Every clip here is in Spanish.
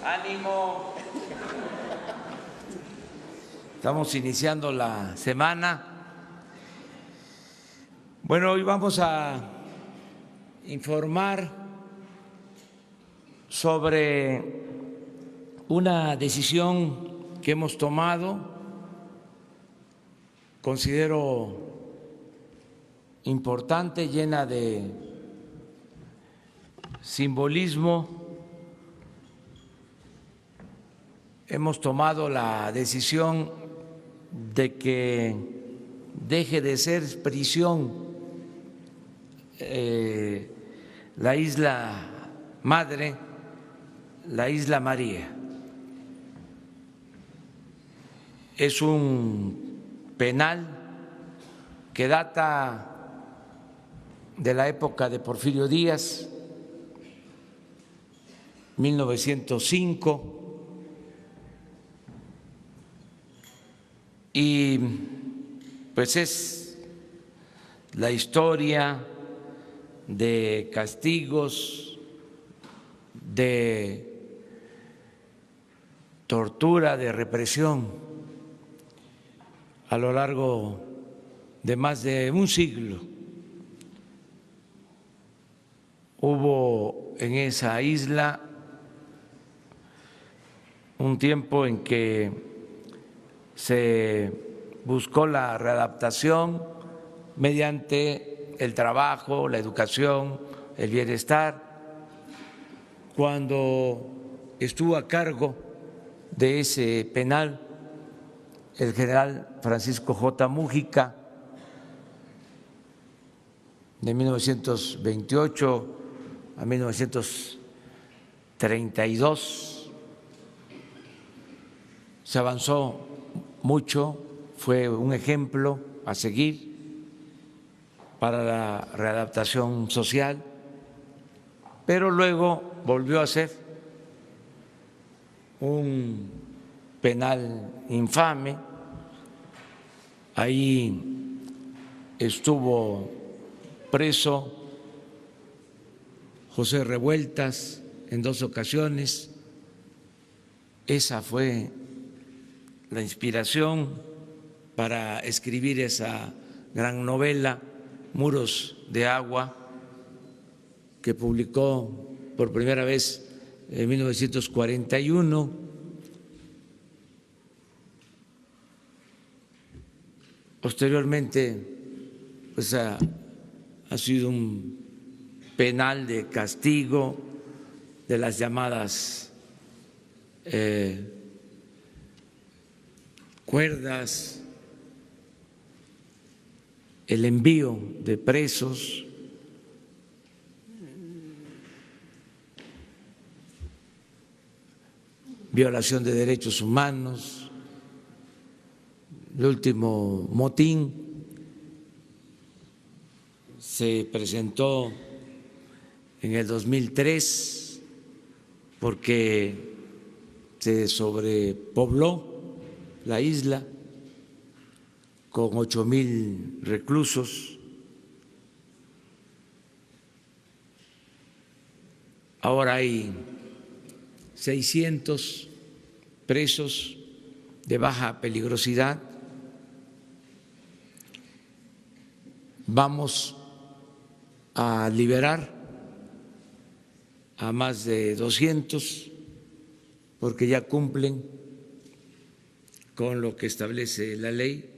Ánimo. Estamos iniciando la semana. Bueno, hoy vamos a informar sobre una decisión que hemos tomado, considero importante, llena de simbolismo. Hemos tomado la decisión de que deje de ser prisión la isla madre, la isla María. Es un penal que data de la época de Porfirio Díaz, 1905. Y pues es la historia de castigos, de tortura, de represión a lo largo de más de un siglo. Hubo en esa isla un tiempo en que se buscó la readaptación mediante el trabajo, la educación, el bienestar. Cuando estuvo a cargo de ese penal el general Francisco J. Múgica, de 1928 a 1932, se avanzó mucho, fue un ejemplo a seguir para la readaptación social, pero luego volvió a ser un penal infame. Ahí estuvo preso José Revueltas en 2 ocasiones. Esa fue la inspiración para escribir esa gran novela, Muros de Agua, que publicó por primera vez en 1941. Posteriormente, pues ha sido un penal de castigo de las llamadas cuerdas, el envío de presos, violación de derechos humanos, el último motín se presentó en el 2003 porque se sobrepobló la isla con 8,000 reclusos. Ahora hay 600 presos de baja peligrosidad. Vamos a liberar a más de 200 porque ya cumplen con lo que establece la ley,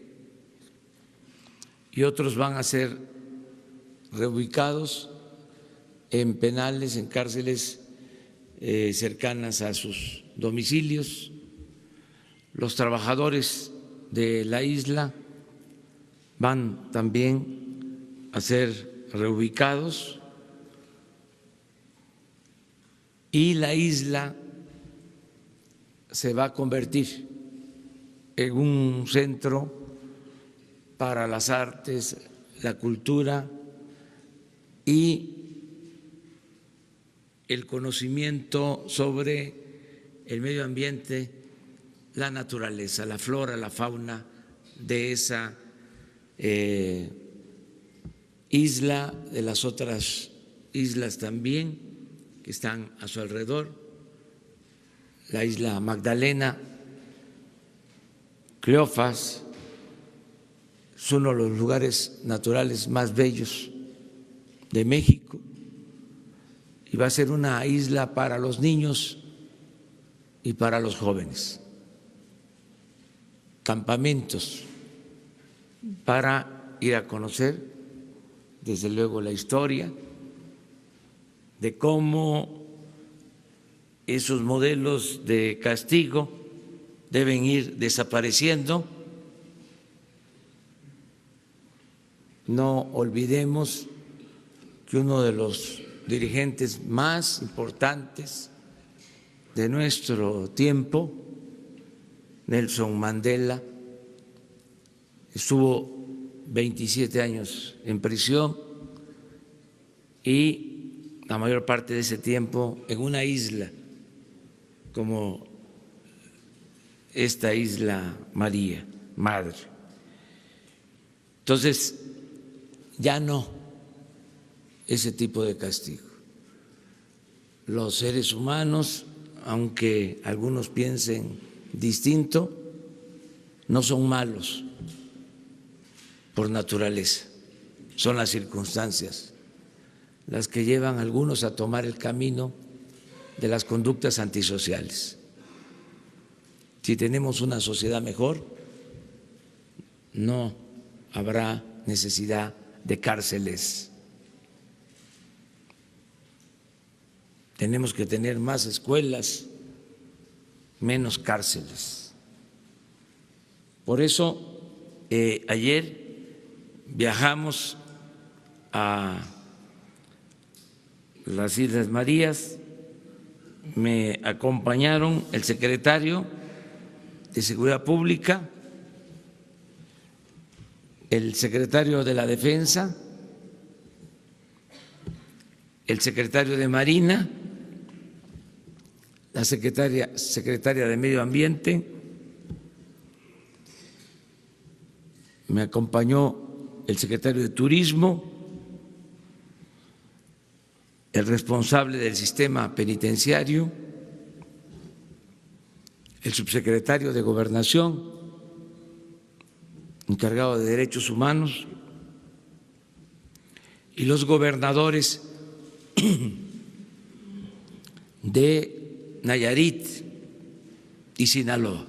y otros van a ser reubicados en penales, en cárceles cercanas a sus domicilios. Los trabajadores de la isla van también a ser reubicados, y la isla se va a convertir en un centro para las artes, la cultura y el conocimiento sobre el medio ambiente, la naturaleza, la flora, la fauna de esa isla, de las otras islas también que están a su alrededor, la isla Magdalena, Cleofas, es uno de los lugares naturales más bellos de México y va a ser una isla para los niños y para los jóvenes, campamentos para ir a conocer, desde luego, la historia de cómo esos modelos de castigo deben ir desapareciendo. No olvidemos que uno de los dirigentes más importantes de nuestro tiempo, Nelson Mandela, estuvo 27 años en prisión y la mayor parte de ese tiempo en una isla como esta isla María, Madre. Entonces, ya no ese tipo de castigo. Los seres humanos, aunque algunos piensen distinto, no son malos por naturaleza, son las circunstancias las que llevan a algunos a tomar el camino de las conductas antisociales. Si tenemos una sociedad mejor, no habrá necesidad de cárceles. Tenemos que tener más escuelas, menos cárceles. Por eso, ayer viajamos a las Islas Marías, me acompañaron el secretario de Seguridad Pública, el secretario de la Defensa, el secretario de Marina, la secretaria de Medio Ambiente, me acompañó el secretario de Turismo, el responsable del sistema penitenciario, el subsecretario de Gobernación, encargado de Derechos Humanos, y los gobernadores de Nayarit y Sinaloa.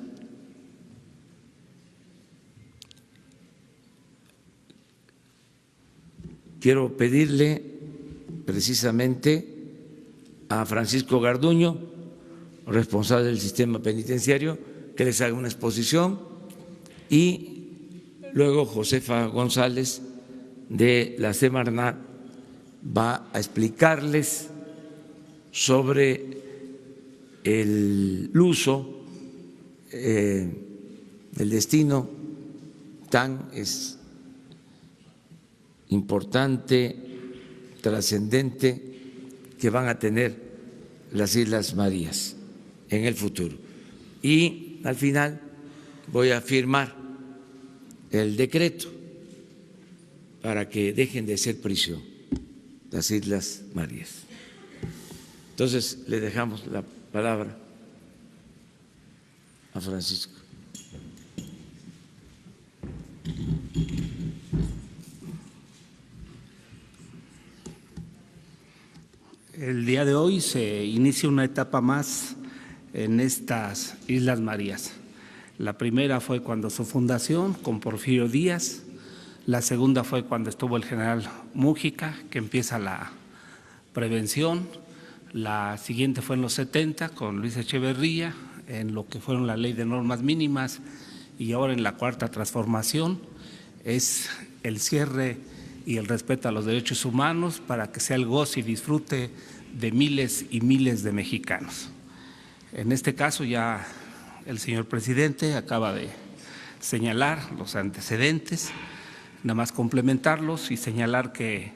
Quiero pedirle precisamente a Francisco Garduño, responsable del sistema penitenciario, que les haga una exposición, y luego Josefa González de la Semarnat va a explicarles sobre el uso, el destino tan importante, trascendente que van a tener las Islas Marías en el futuro. Y al final voy a firmar el decreto para que dejen de ser prisión las Islas Marías. Entonces, le dejamos la palabra a Francisco. El día de hoy se inicia una etapa más en estas Islas Marías. La primera fue cuando su fundación con Porfirio Díaz, la segunda fue cuando estuvo el general Mújica, que empieza la prevención, la siguiente fue en los 70 con Luis Echeverría, en lo que fueron la ley de normas mínimas, y ahora en la cuarta transformación es el cierre y el respeto a los derechos humanos para que sea el goce y disfrute de miles y miles de mexicanos. En este caso ya el señor presidente acaba de señalar los antecedentes, nada más complementarlos y señalar que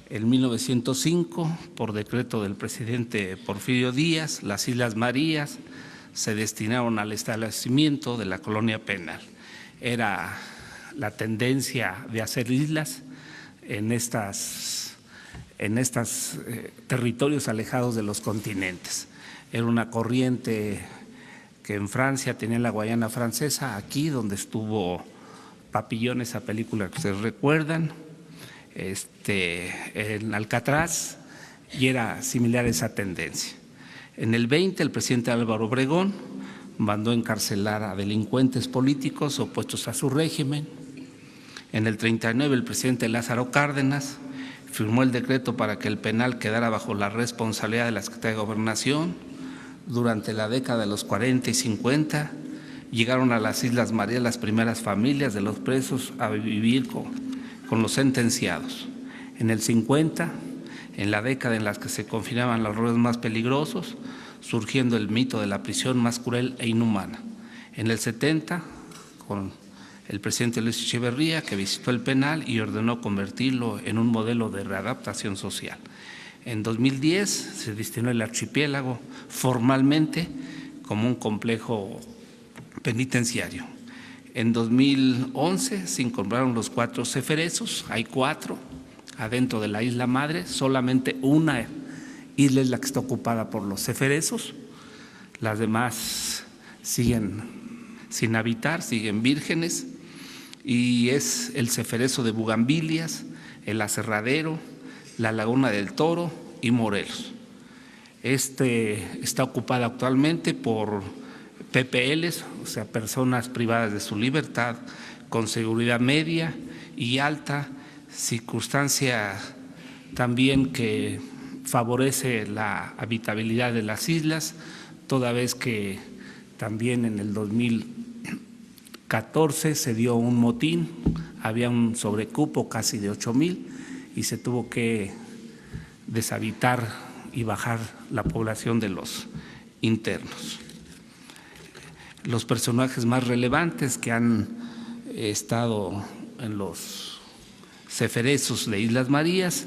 en 1905, por decreto del presidente Porfirio Díaz, las Islas Marías se destinaron al establecimiento de la colonia penal. Era la tendencia de hacer islas en estos territorios alejados de los continentes. Era una corriente que en Francia tenía la Guayana Francesa, aquí donde estuvo Papillón, esa película que ustedes recuerdan, en Alcatraz, y era similar a esa tendencia. En el 20, el presidente Álvaro Obregón mandó encarcelar a delincuentes políticos opuestos a su régimen. En el 39, el presidente Lázaro Cárdenas firmó el decreto para que el penal quedara bajo la responsabilidad de la Secretaría de Gobernación. Durante la década de los 40 y 50, llegaron a las Islas Marías las primeras familias de los presos a vivir con los sentenciados. En el 50, en la década en la que se confinaban los horrores más peligrosos, surgiendo el mito de la prisión más cruel e inhumana. En el 70, con el presidente Luis Echeverría, que visitó el penal y ordenó convertirlo en un modelo de readaptación social. En 2010 se destinó el archipiélago formalmente como un complejo penitenciario. En 2011 se incorporaron los 4 ceferezos, hay 4 adentro de la isla madre, solamente una isla es la que está ocupada por los ceferezos, las demás siguen sin habitar, siguen vírgenes, y es el ceferezo de Bugambilias, el Aserradero, la Laguna del Toro y Morelos. Está ocupada actualmente por PPLs, o sea, personas privadas de su libertad, con seguridad media y alta, circunstancia también que favorece la habitabilidad de las islas, toda vez que también en el 2014 se dio un motín, había un sobrecupo casi de 8,000 y se tuvo que deshabitar y bajar la población de los internos. Los personajes más relevantes que han estado en los ceferezos de Islas Marías,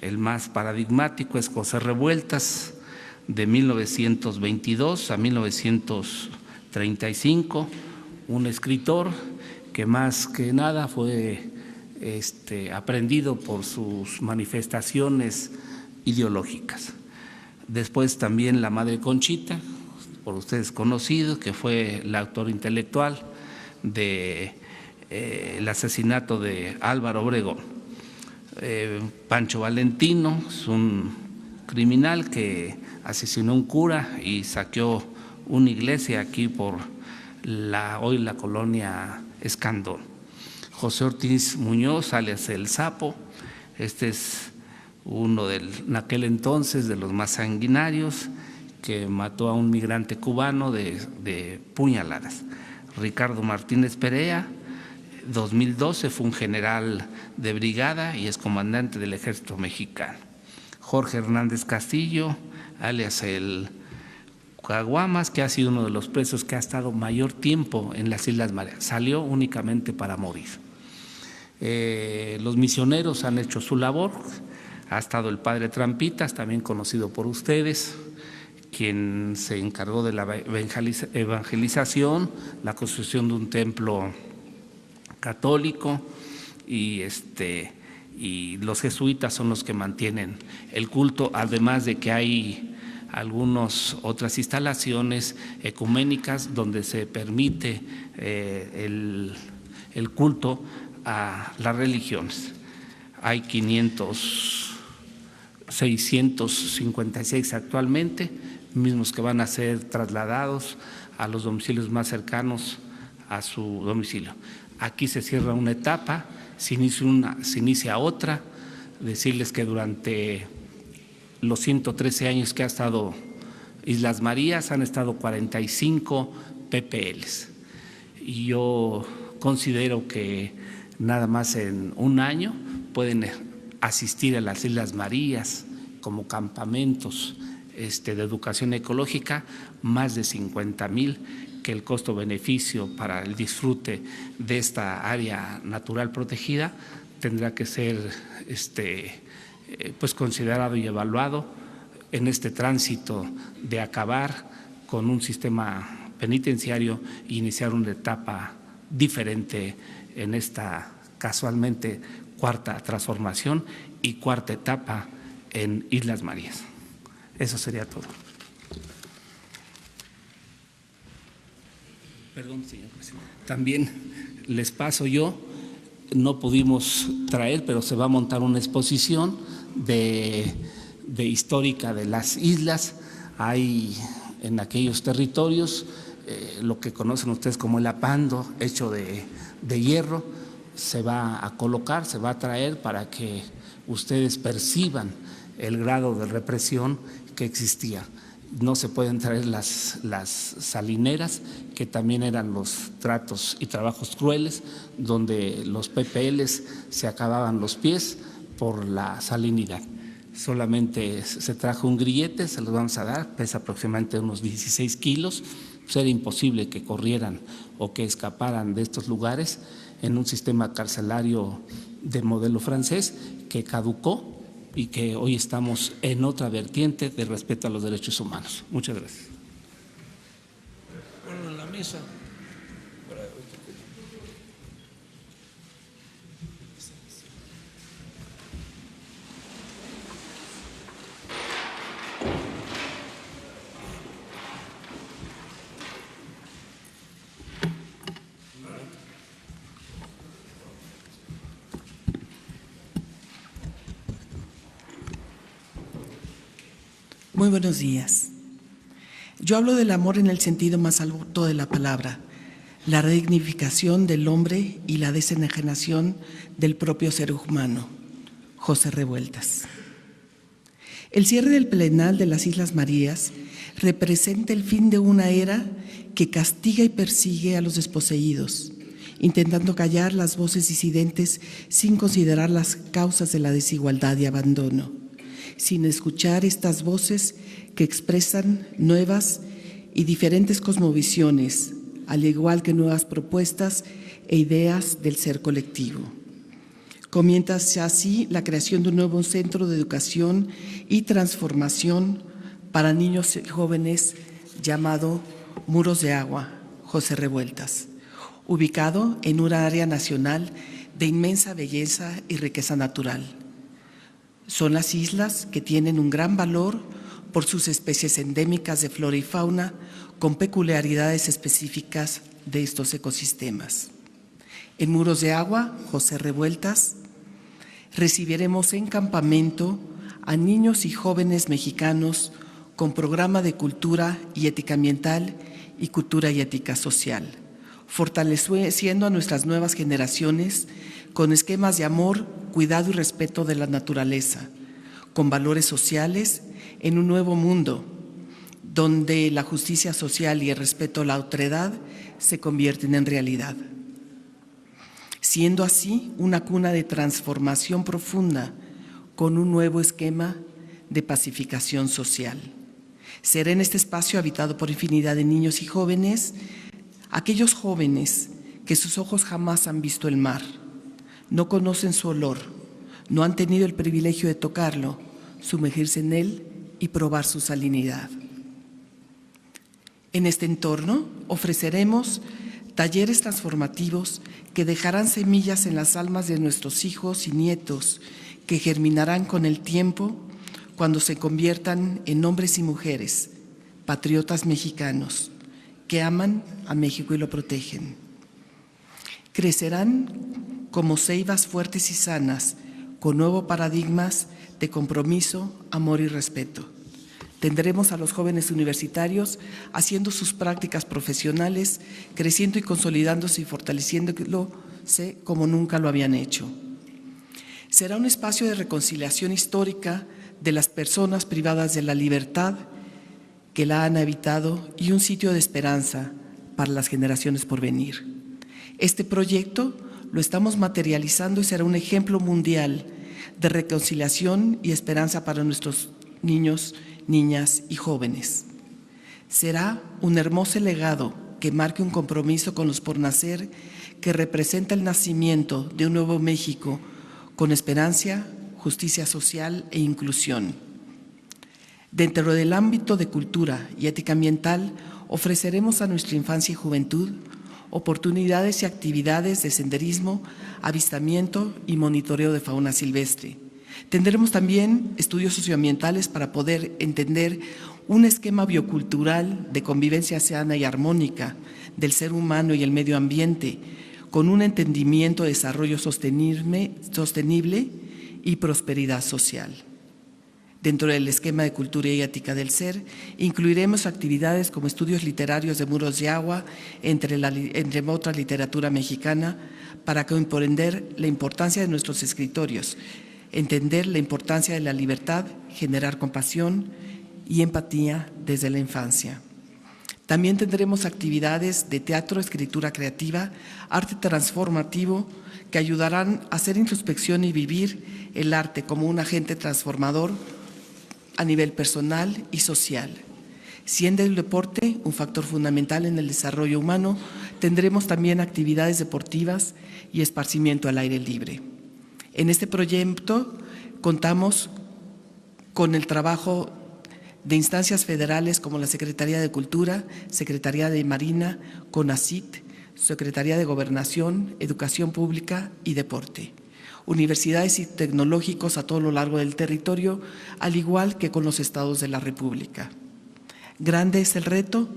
el más paradigmático es José Revueltas, de 1922 a 1935, un escritor que más que nada fue aprendido por sus manifestaciones ideológicas. Después también la madre Conchita, por ustedes conocido, que fue el autor intelectual del asesinato de Álvaro Obregón. Pancho Valentino es un criminal que asesinó a un cura y saqueó una iglesia aquí por hoy la colonia Escandón. José Ortiz Muñoz, alias El Sapo, este es uno en aquel entonces de los más sanguinarios, que mató a un migrante cubano de puñaladas. Ricardo Martínez Perea, 2012, fue un general de brigada y es comandante del ejército mexicano. Jorge Hernández Castillo, alias el Caguamas, que ha sido uno de los presos que ha estado mayor tiempo en las Islas Marías, salió únicamente para morir. Los misioneros han hecho su labor, ha estado el padre Trampitas, también conocido por ustedes, quien se encargó de la evangelización, la construcción de un templo católico y los jesuitas son los que mantienen el culto, además de que hay algunas otras instalaciones ecuménicas donde se permite el culto a las religiones. Hay 656 actualmente, mismos que van a ser trasladados a los domicilios más cercanos a su domicilio. Aquí se cierra una etapa, se inicia otra. Decirles que durante los 113 años que ha estado Islas Marías han estado 45 PPLs. Y yo considero que nada más en un año pueden asistir a las Islas Marías como campamentos de educación ecológica, más de 50,000, que el costo-beneficio para el disfrute de esta área natural protegida tendrá que ser pues considerado y evaluado en este tránsito de acabar con un sistema penitenciario e iniciar una etapa diferente en esta casualmente cuarta transformación y cuarta etapa en Islas Marías. Eso sería todo. Perdón, señor presidente. También les paso yo, no pudimos traer, pero se va a montar una exposición de histórica de las islas. Hay en aquellos territorios lo que conocen ustedes como el apando hecho de hierro, se va a colocar, se va a traer para que ustedes perciban el grado de represión que existía. No se pueden traer las salineras, que también eran los tratos y trabajos crueles, donde los PPLs se acababan los pies por la salinidad. Solamente se trajo un grillete, se los vamos a dar, pesa aproximadamente unos 16 kilos. Pues era imposible que corrieran o que escaparan de estos lugares en un sistema carcelario de modelo francés que caducó y que hoy estamos en otra vertiente de respeto a los derechos humanos. Muchas gracias. Bueno, en la mesa. Muy buenos días. Yo hablo del amor en el sentido más alto de la palabra, la redignificación del hombre y la desenajenación del propio ser humano. José Revueltas. El cierre del Plenal de las Islas Marías representa el fin de una era que castiga y persigue a los desposeídos, intentando callar las voces disidentes sin considerar las causas de la desigualdad y abandono, sin escuchar estas voces que expresan nuevas y diferentes cosmovisiones, al igual que nuevas propuestas e ideas del ser colectivo. Comienza así la creación de un nuevo centro de educación y transformación para niños y jóvenes llamado Muros de Agua, José Revueltas, ubicado en un área nacional de inmensa belleza y riqueza natural. Son las islas que tienen un gran valor por sus especies endémicas de flora y fauna con peculiaridades específicas de estos ecosistemas. En Muros de Agua, José Revueltas, recibiremos en campamento a niños y jóvenes mexicanos con programa de cultura y ética ambiental y cultura y ética social, fortaleciendo a nuestras nuevas generaciones con esquemas de amor, cuidado y respeto de la naturaleza, con valores sociales en un nuevo mundo, donde la justicia social y el respeto a la otredad se convierten en realidad. Siendo así una cuna de transformación profunda con un nuevo esquema de pacificación social. Será en este espacio habitado por infinidad de niños y jóvenes, aquellos jóvenes que sus ojos jamás han visto el mar, no conocen su olor, no han tenido el privilegio de tocarlo, sumergirse en él y probar su salinidad. En este entorno ofreceremos talleres transformativos que dejarán semillas en las almas de nuestros hijos y nietos, que germinarán con el tiempo cuando se conviertan en hombres y mujeres, patriotas mexicanos, que aman a México y lo protegen. Crecerán como ceibas fuertes y sanas, con nuevos paradigmas de compromiso, amor y respeto. Tendremos a los jóvenes universitarios haciendo sus prácticas profesionales, creciendo y consolidándose y fortaleciéndose como nunca lo habían hecho. Será un espacio de reconciliación histórica de las personas privadas de la libertad que la han habitado y un sitio de esperanza para las generaciones por venir. Este proyecto lo estamos materializando y será un ejemplo mundial de reconciliación y esperanza para nuestros niños niñas y jóvenes. Será un hermoso legado que marque un compromiso con los por nacer, que representa el nacimiento de un nuevo México con esperanza, justicia social e inclusión. Dentro del ámbito de cultura y ética ambiental, ofreceremos a nuestra infancia y juventud oportunidades y actividades de senderismo, avistamiento y monitoreo de fauna silvestre. Tendremos también estudios socioambientales para poder entender un esquema biocultural de convivencia sana y armónica del ser humano y el medio ambiente, con un entendimiento de desarrollo sostenible y prosperidad social. Dentro del esquema de cultura y ética del ser, incluiremos actividades como estudios literarios de Muros de Agua, entre otra literatura mexicana, para comprender la importancia de nuestros escritorios, entender la importancia de la libertad, generar compasión y empatía desde la infancia. También tendremos actividades de teatro, escritura creativa, arte transformativo, que ayudarán a hacer introspección y vivir el arte como un agente transformador a nivel personal y social. Siendo el deporte un factor fundamental en el desarrollo humano, tendremos también actividades deportivas y esparcimiento al aire libre. En este proyecto contamos con el trabajo de instancias federales como la Secretaría de Cultura, Secretaría de Marina, CONACYT, Secretaría de Gobernación, Educación Pública y Deporte, universidades y tecnológicos a todo lo largo del territorio, al igual que con los estados de la República. Grande es el reto,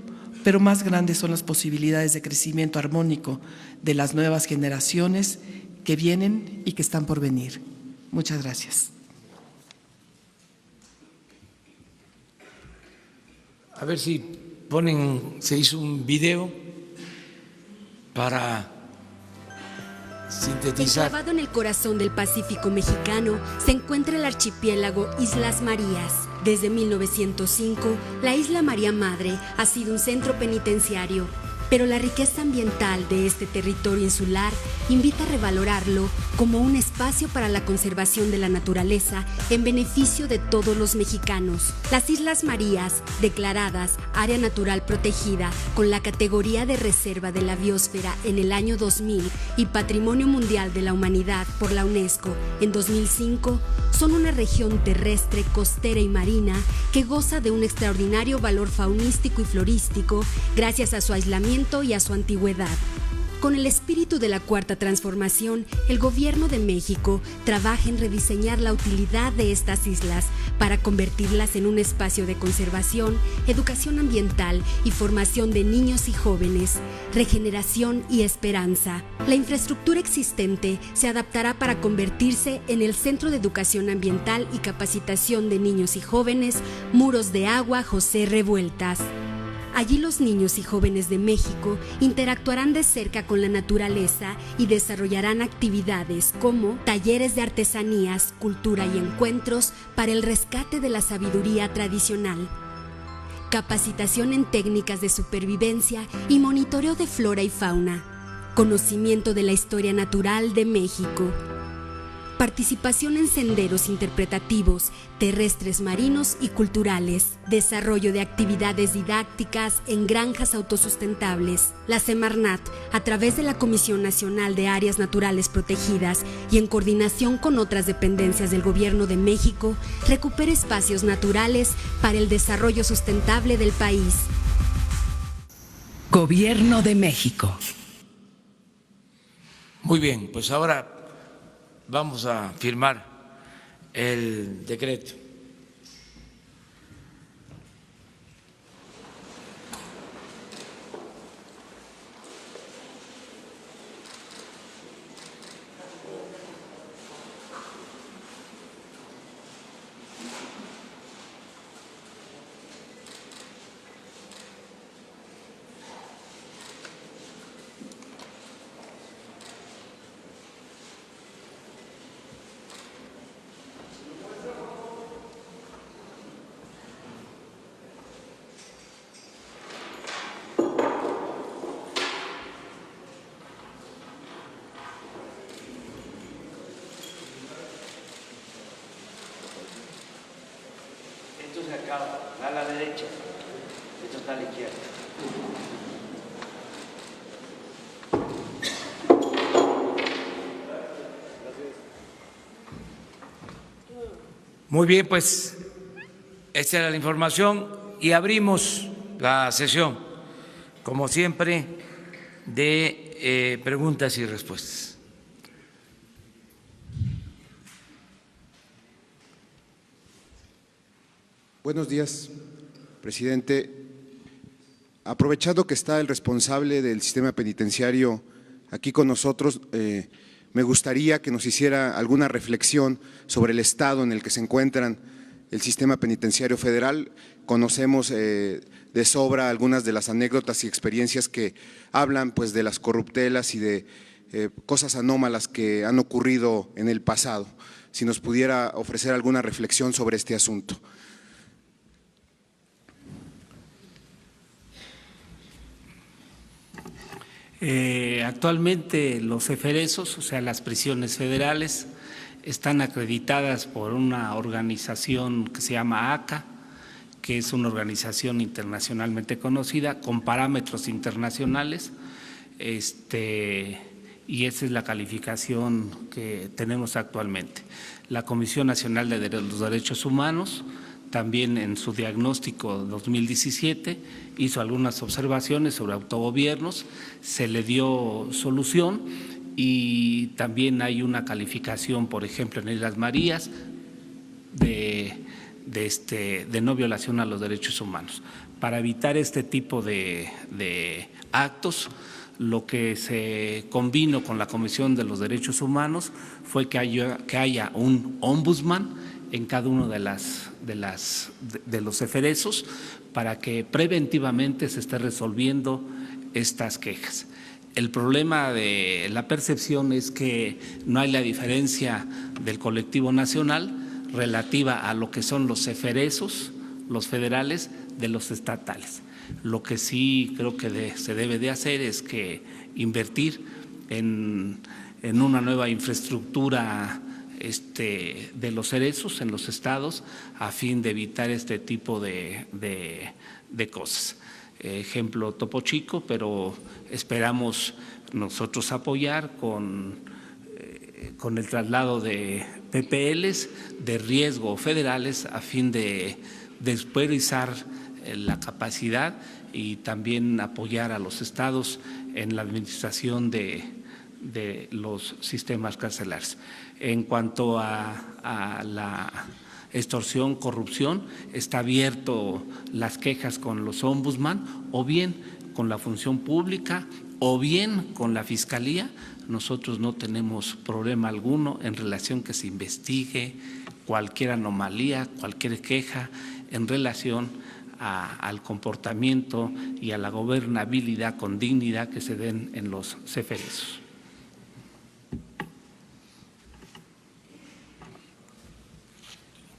pero más grandes son las posibilidades de crecimiento armónico de las nuevas generaciones que vienen y que están por venir. Muchas gracias. A ver si se hizo un video para sintetizar. Enclavado en el corazón del Pacífico mexicano se encuentra el archipiélago Islas Marías. Desde 1905, la Isla María Madre ha sido un centro penitenciario, pero la riqueza ambiental de este territorio insular invita a revalorarlo como un espacio para la conservación de la naturaleza en beneficio de todos los mexicanos. Las Islas Marías, declaradas Área Natural Protegida con la categoría de Reserva de la Biosfera en el año 2000 y Patrimonio Mundial de la Humanidad por la UNESCO en 2005, son una región terrestre, costera y marina que goza de un extraordinario valor faunístico y florístico gracias a su aislamiento y a su antigüedad. Con el espíritu de la Cuarta Transformación, el Gobierno de México trabaja en rediseñar la utilidad de estas islas para convertirlas en un espacio de conservación, educación ambiental y formación de niños y jóvenes, regeneración y esperanza. La infraestructura existente se adaptará para convertirse en el Centro de Educación Ambiental y Capacitación de Niños y Jóvenes, Muros de Agua José Revueltas. Allí los niños y jóvenes de México interactuarán de cerca con la naturaleza y desarrollarán actividades como talleres de artesanías, cultura y encuentros para el rescate de la sabiduría tradicional, capacitación en técnicas de supervivencia y monitoreo de flora y fauna, conocimiento de la historia natural de México, participación en senderos interpretativos, terrestres, marinos y culturales, desarrollo de actividades didácticas en granjas autosustentables. La Semarnat, a través de la Comisión Nacional de Áreas Naturales Protegidas y en coordinación con otras dependencias del Gobierno de México, recupera espacios naturales para el desarrollo sustentable del país. Gobierno de México. Muy bien, pues ahora vamos a firmar el decreto. la izquierda. Muy bien, pues esta era la información y abrimos la sesión, como siempre, de preguntas y respuestas. Buenos días, presidente. Aprovechando que está el responsable del sistema penitenciario aquí con nosotros, me gustaría que nos hiciera alguna reflexión sobre el estado en el que se encuentran el sistema penitenciario federal. Conocemos de sobra algunas de las anécdotas y experiencias que hablan pues de las corruptelas y de cosas anómalas que han ocurrido en el pasado. Si nos pudiera ofrecer alguna reflexión sobre este asunto. Actualmente los eferesos, o sea, las prisiones federales, están acreditadas por una organización que se llama ACA, que es una organización internacionalmente conocida, con parámetros internacionales, y esa es la calificación que tenemos actualmente. La Comisión Nacional de los Derechos Humanos también en su diagnóstico 2017 hizo algunas observaciones sobre autogobiernos, se le dio solución y también hay una calificación, por ejemplo, en Islas Marías de no violación a los derechos humanos. Para evitar este tipo de actos, lo que se convino con la Comisión de los Derechos Humanos fue que haya un ombudsman en cada uno de los eferesos para que preventivamente se esté resolviendo estas quejas. El problema de la percepción es que no hay la diferencia del colectivo nacional relativa a lo que son los eferesos, los federales, de los estatales. Lo que sí creo que se debe de hacer es que invertir en una nueva infraestructura de los eferesos en los estados a fin de evitar este tipo de cosas. Ejemplo Topo Chico, pero esperamos nosotros apoyar con el traslado de PPLs de riesgo federales a fin de priorizar la capacidad y también apoyar a los estados en la administración de los sistemas carcelarios. En cuanto a la extorsión, corrupción, está abierto las quejas con los ombudsman o bien con la función pública o bien con la fiscalía. Nosotros no tenemos problema alguno en relación que se investigue cualquier anomalía, cualquier queja en relación al comportamiento y a la gobernabilidad con dignidad que se den en los eferesos.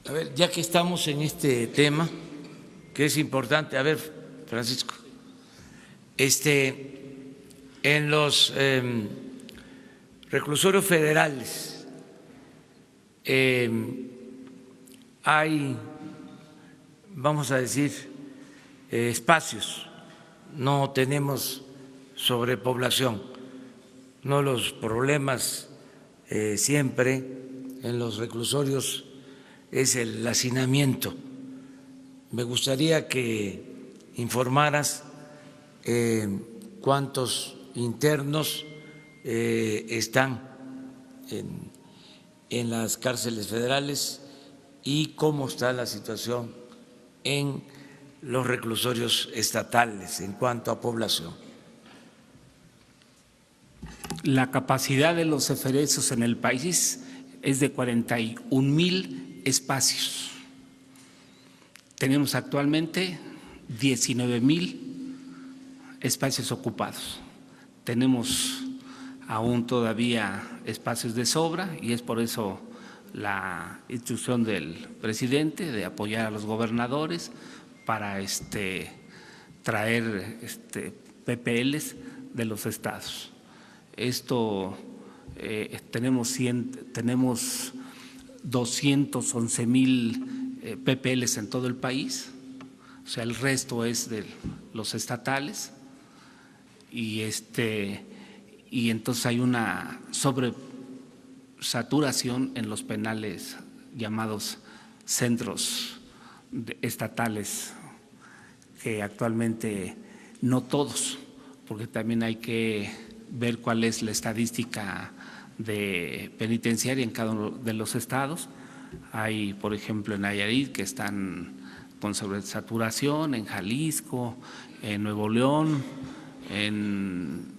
A ver, ya que estamos en este tema, que es importante, a ver, Francisco, en los reclusorios federales hay, vamos a decir, espacios, no tenemos sobrepoblación, no los problemas siempre en los reclusorios es el hacinamiento. Me gustaría que informaras cuántos internos están en las cárceles federales y cómo está la situación en los reclusorios estatales en cuanto a población. La capacidad de los eferesos en el país es de 41,000 espacios. Tenemos actualmente 19,000 espacios ocupados. Tenemos aún todavía espacios de sobra y es por eso la instrucción del presidente de apoyar a los gobernadores para traer PPLs de los estados. Esto tenemos 211,000 PPLs en todo el país, sea, el resto es de los estatales y entonces hay una sobresaturación en los penales llamados centros estatales, que actualmente no todos, porque también hay que ver cuál es la estadística de penitenciaria en cada uno de los estados. Hay, por ejemplo, en Nayarit que están con sobresaturación, en Jalisco, en Nuevo León, en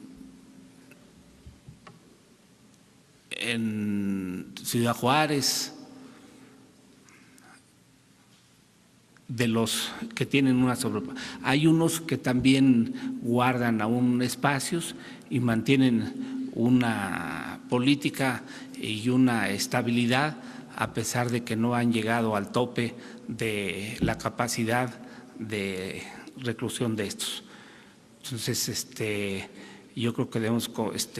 Ciudad Juárez, de los que tienen una hay unos que también guardan aún espacios y mantienen una política y una estabilidad a pesar de que no han llegado al tope de la capacidad de reclusión de estos. Entonces, yo creo que debemos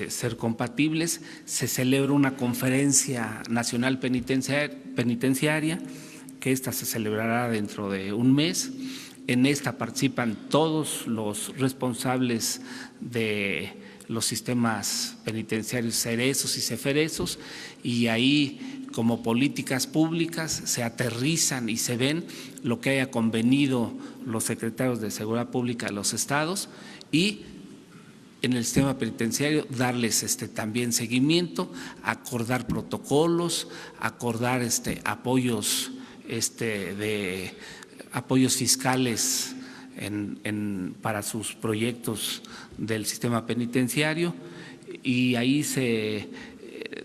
ser compatibles. Se celebra una conferencia nacional penitenciaria, que esta se celebrará dentro de un mes. En esta participan todos los responsables de los sistemas penitenciarios cerezos y ceferezos, y ahí, como políticas públicas, se aterrizan y se ven lo que haya convenido los secretarios de Seguridad Pública de los estados, y en el sistema penitenciario darles también seguimiento, acordar protocolos, acordar apoyos de apoyos fiscales para sus proyectos del sistema penitenciario, y ahí se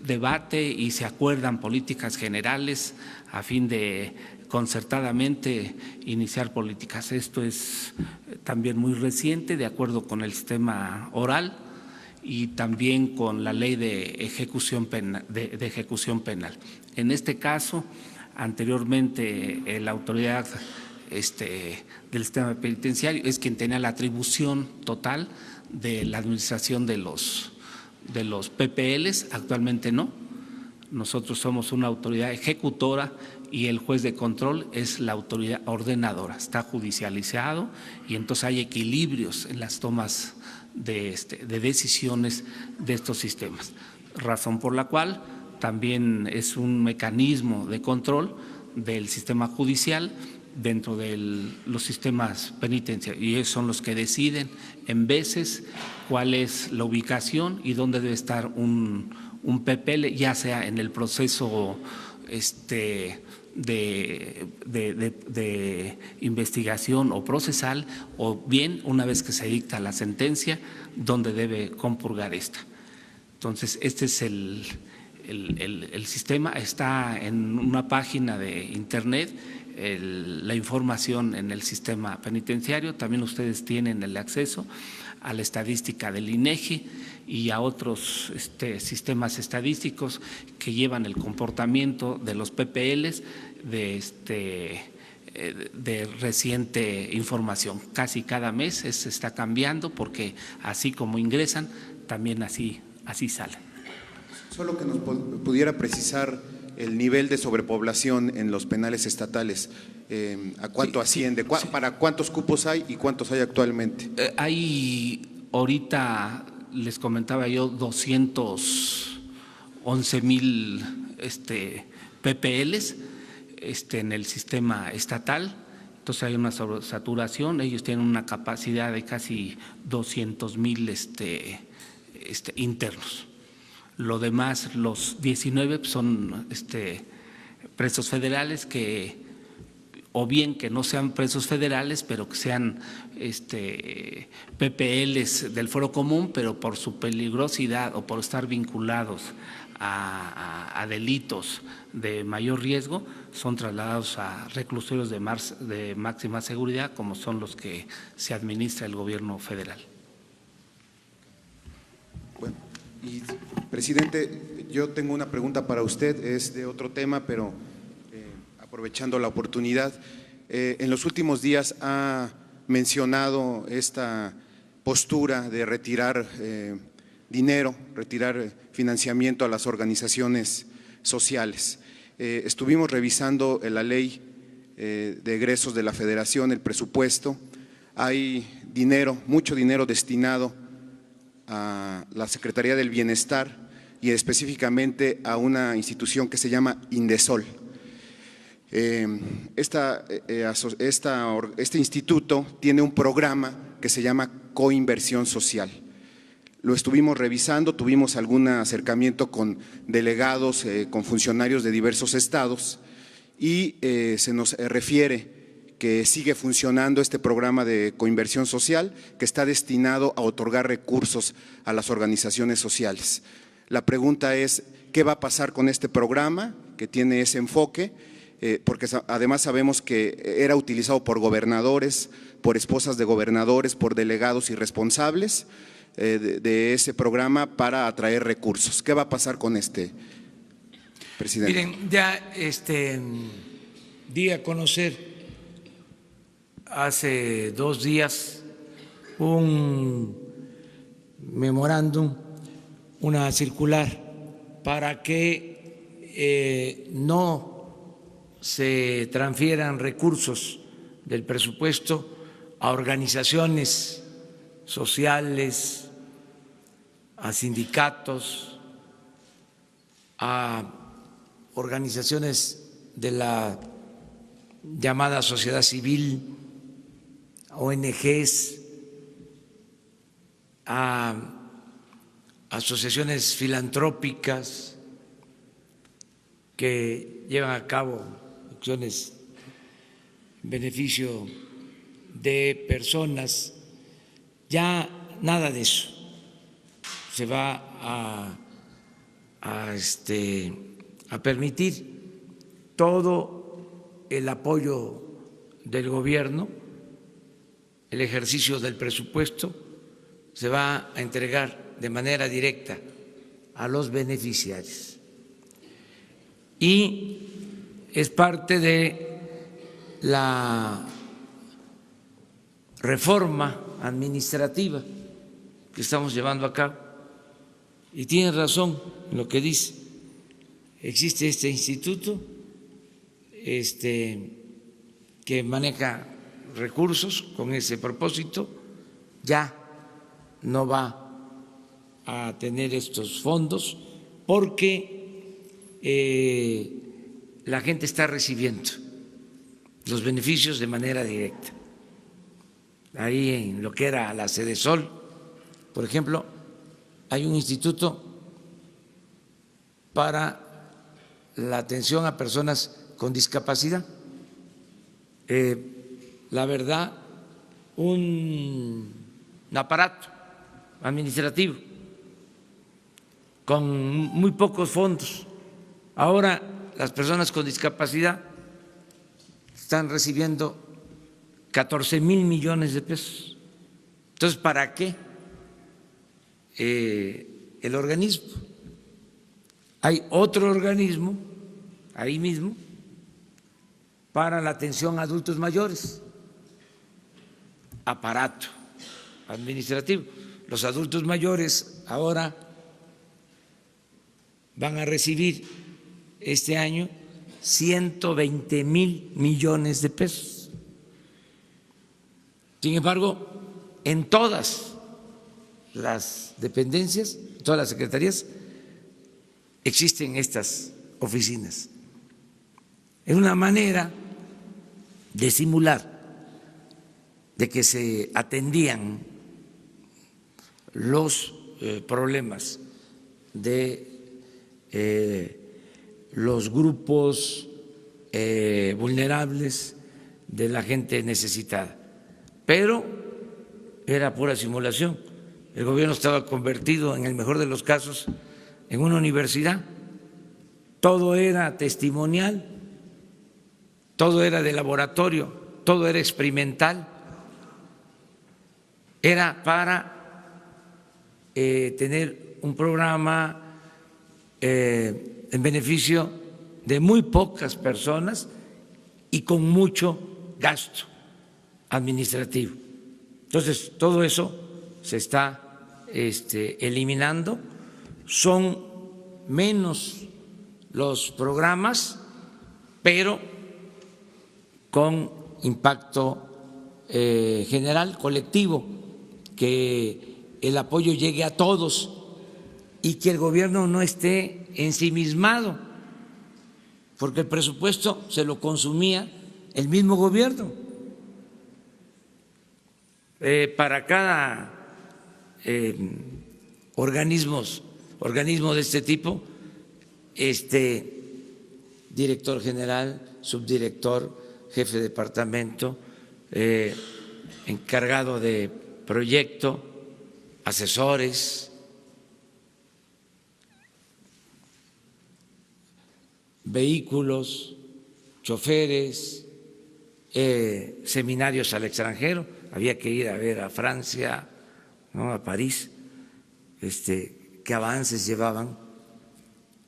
debate y se acuerdan políticas generales a fin de concertadamente iniciar políticas. Esto es también muy reciente, de acuerdo con el sistema oral y también con la ley de ejecución penal. En este caso, anteriormente la autoridad del sistema penitenciario es quien tenía la atribución total de la administración de los PPLs, actualmente no. Nosotros somos una autoridad ejecutora y el juez de control es la autoridad ordenadora. Está judicializado y entonces hay equilibrios en las tomas de decisiones de estos sistemas, razón por la cual también es un mecanismo de control del sistema judicial dentro de los sistemas penitenciarios, y ellos son los que deciden en veces cuál es la ubicación y dónde debe estar un PPL, ya sea en el proceso de investigación o procesal, o bien una vez que se dicta la sentencia, dónde debe compurgar esta. Entonces, este es el sistema, está en una página de internet, la información en el sistema penitenciario. También ustedes tienen el acceso a la estadística del INEGI y a otros sistemas estadísticos que llevan el comportamiento de los PPLs de reciente información. Casi cada mes se está cambiando, porque así como ingresan, también así salen. Solo que nos pudiera precisar el nivel de sobrepoblación en los penales estatales, ¿a cuánto asciende? ¿Para cuántos cupos hay y cuántos hay actualmente? Hay ahorita, les comentaba yo, 211,000 PPLs en el sistema estatal. Entonces hay una sobresaturación. Ellos tienen una capacidad de casi 200,000 internos. Lo demás, los 19 son presos federales, que o bien que no sean presos federales, pero que sean PPLs del Foro Común, pero por su peligrosidad o por estar vinculados a delitos de mayor riesgo, son trasladados a reclusorios de máxima seguridad, como son los que se administra el gobierno federal. Bueno, y presidente, yo tengo una pregunta para usted, es de otro tema, pero aprovechando la oportunidad, en los últimos días ha mencionado esta postura de retirar dinero, retirar financiamiento a las organizaciones sociales. Estuvimos revisando la ley de egresos de la Federación, el presupuesto. Hay dinero, mucho dinero destinado a la Secretaría del Bienestar y específicamente a una institución que se llama Indesol. Este instituto tiene un programa que se llama Coinversión Social. Lo estuvimos revisando, tuvimos algún acercamiento con delegados, con funcionarios de diversos estados y se nos refiere que sigue funcionando este programa de coinversión social que está destinado a otorgar recursos a las organizaciones sociales. La pregunta es, ¿qué va a pasar con este programa que tiene ese enfoque? Porque además sabemos que era utilizado por gobernadores, por esposas de gobernadores, por delegados y responsables de ese programa para atraer recursos. ¿Qué va a pasar con este, presidente? Miren, ya di a conocer hace 2 días un memorándum, una circular para que no se transfieran recursos del presupuesto a organizaciones sociales, a sindicatos, a organizaciones de la llamada sociedad civil, ONGs, a asociaciones filantrópicas que llevan a cabo acciones en beneficio de personas. Ya nada de eso se va a permitir. Todo el apoyo del gobierno, el ejercicio del presupuesto, se va a entregar de manera directa a los beneficiarios. Y es parte de la reforma administrativa que estamos llevando a cabo. Y tiene razón en lo que dice. Existe este instituto que maneja recursos con ese propósito, ya no va a tener estos fondos porque la gente está recibiendo los beneficios de manera directa. Ahí en lo que era la Sedesol, por ejemplo, hay un instituto para la atención a personas con discapacidad. La verdad, un aparato administrativo con muy pocos fondos. Ahora las personas con discapacidad están recibiendo 14,000 millones de pesos. Entonces, ¿para qué el organismo? Hay otro organismo ahí mismo para la atención a adultos mayores, aparato administrativo. Los adultos mayores ahora van a recibir este año 120,000 millones de pesos. Sin embargo, en todas las dependencias, todas las secretarías, existen estas oficinas. Es una manera de simular de que se atendían los problemas de los grupos vulnerables, de la gente necesitada. Pero era pura simulación. El gobierno estaba convertido, en el mejor de los casos, en una universidad. Todo era testimonial, todo era de laboratorio, todo era experimental. Era para tener un programa en beneficio de muy pocas personas y con mucho gasto administrativo. Entonces, todo eso se está eliminando. Son menos los programas, pero con impacto general, colectivo, que el apoyo llegue a todos y que el gobierno no esté ensimismado, porque el presupuesto se lo consumía el mismo gobierno. Para cada organismo de este tipo, director general, subdirector, jefe de departamento, encargado de proyecto, asesores, vehículos, choferes, seminarios al extranjero. Había que ir a ver a Francia, ¿no?, a París, qué avances llevaban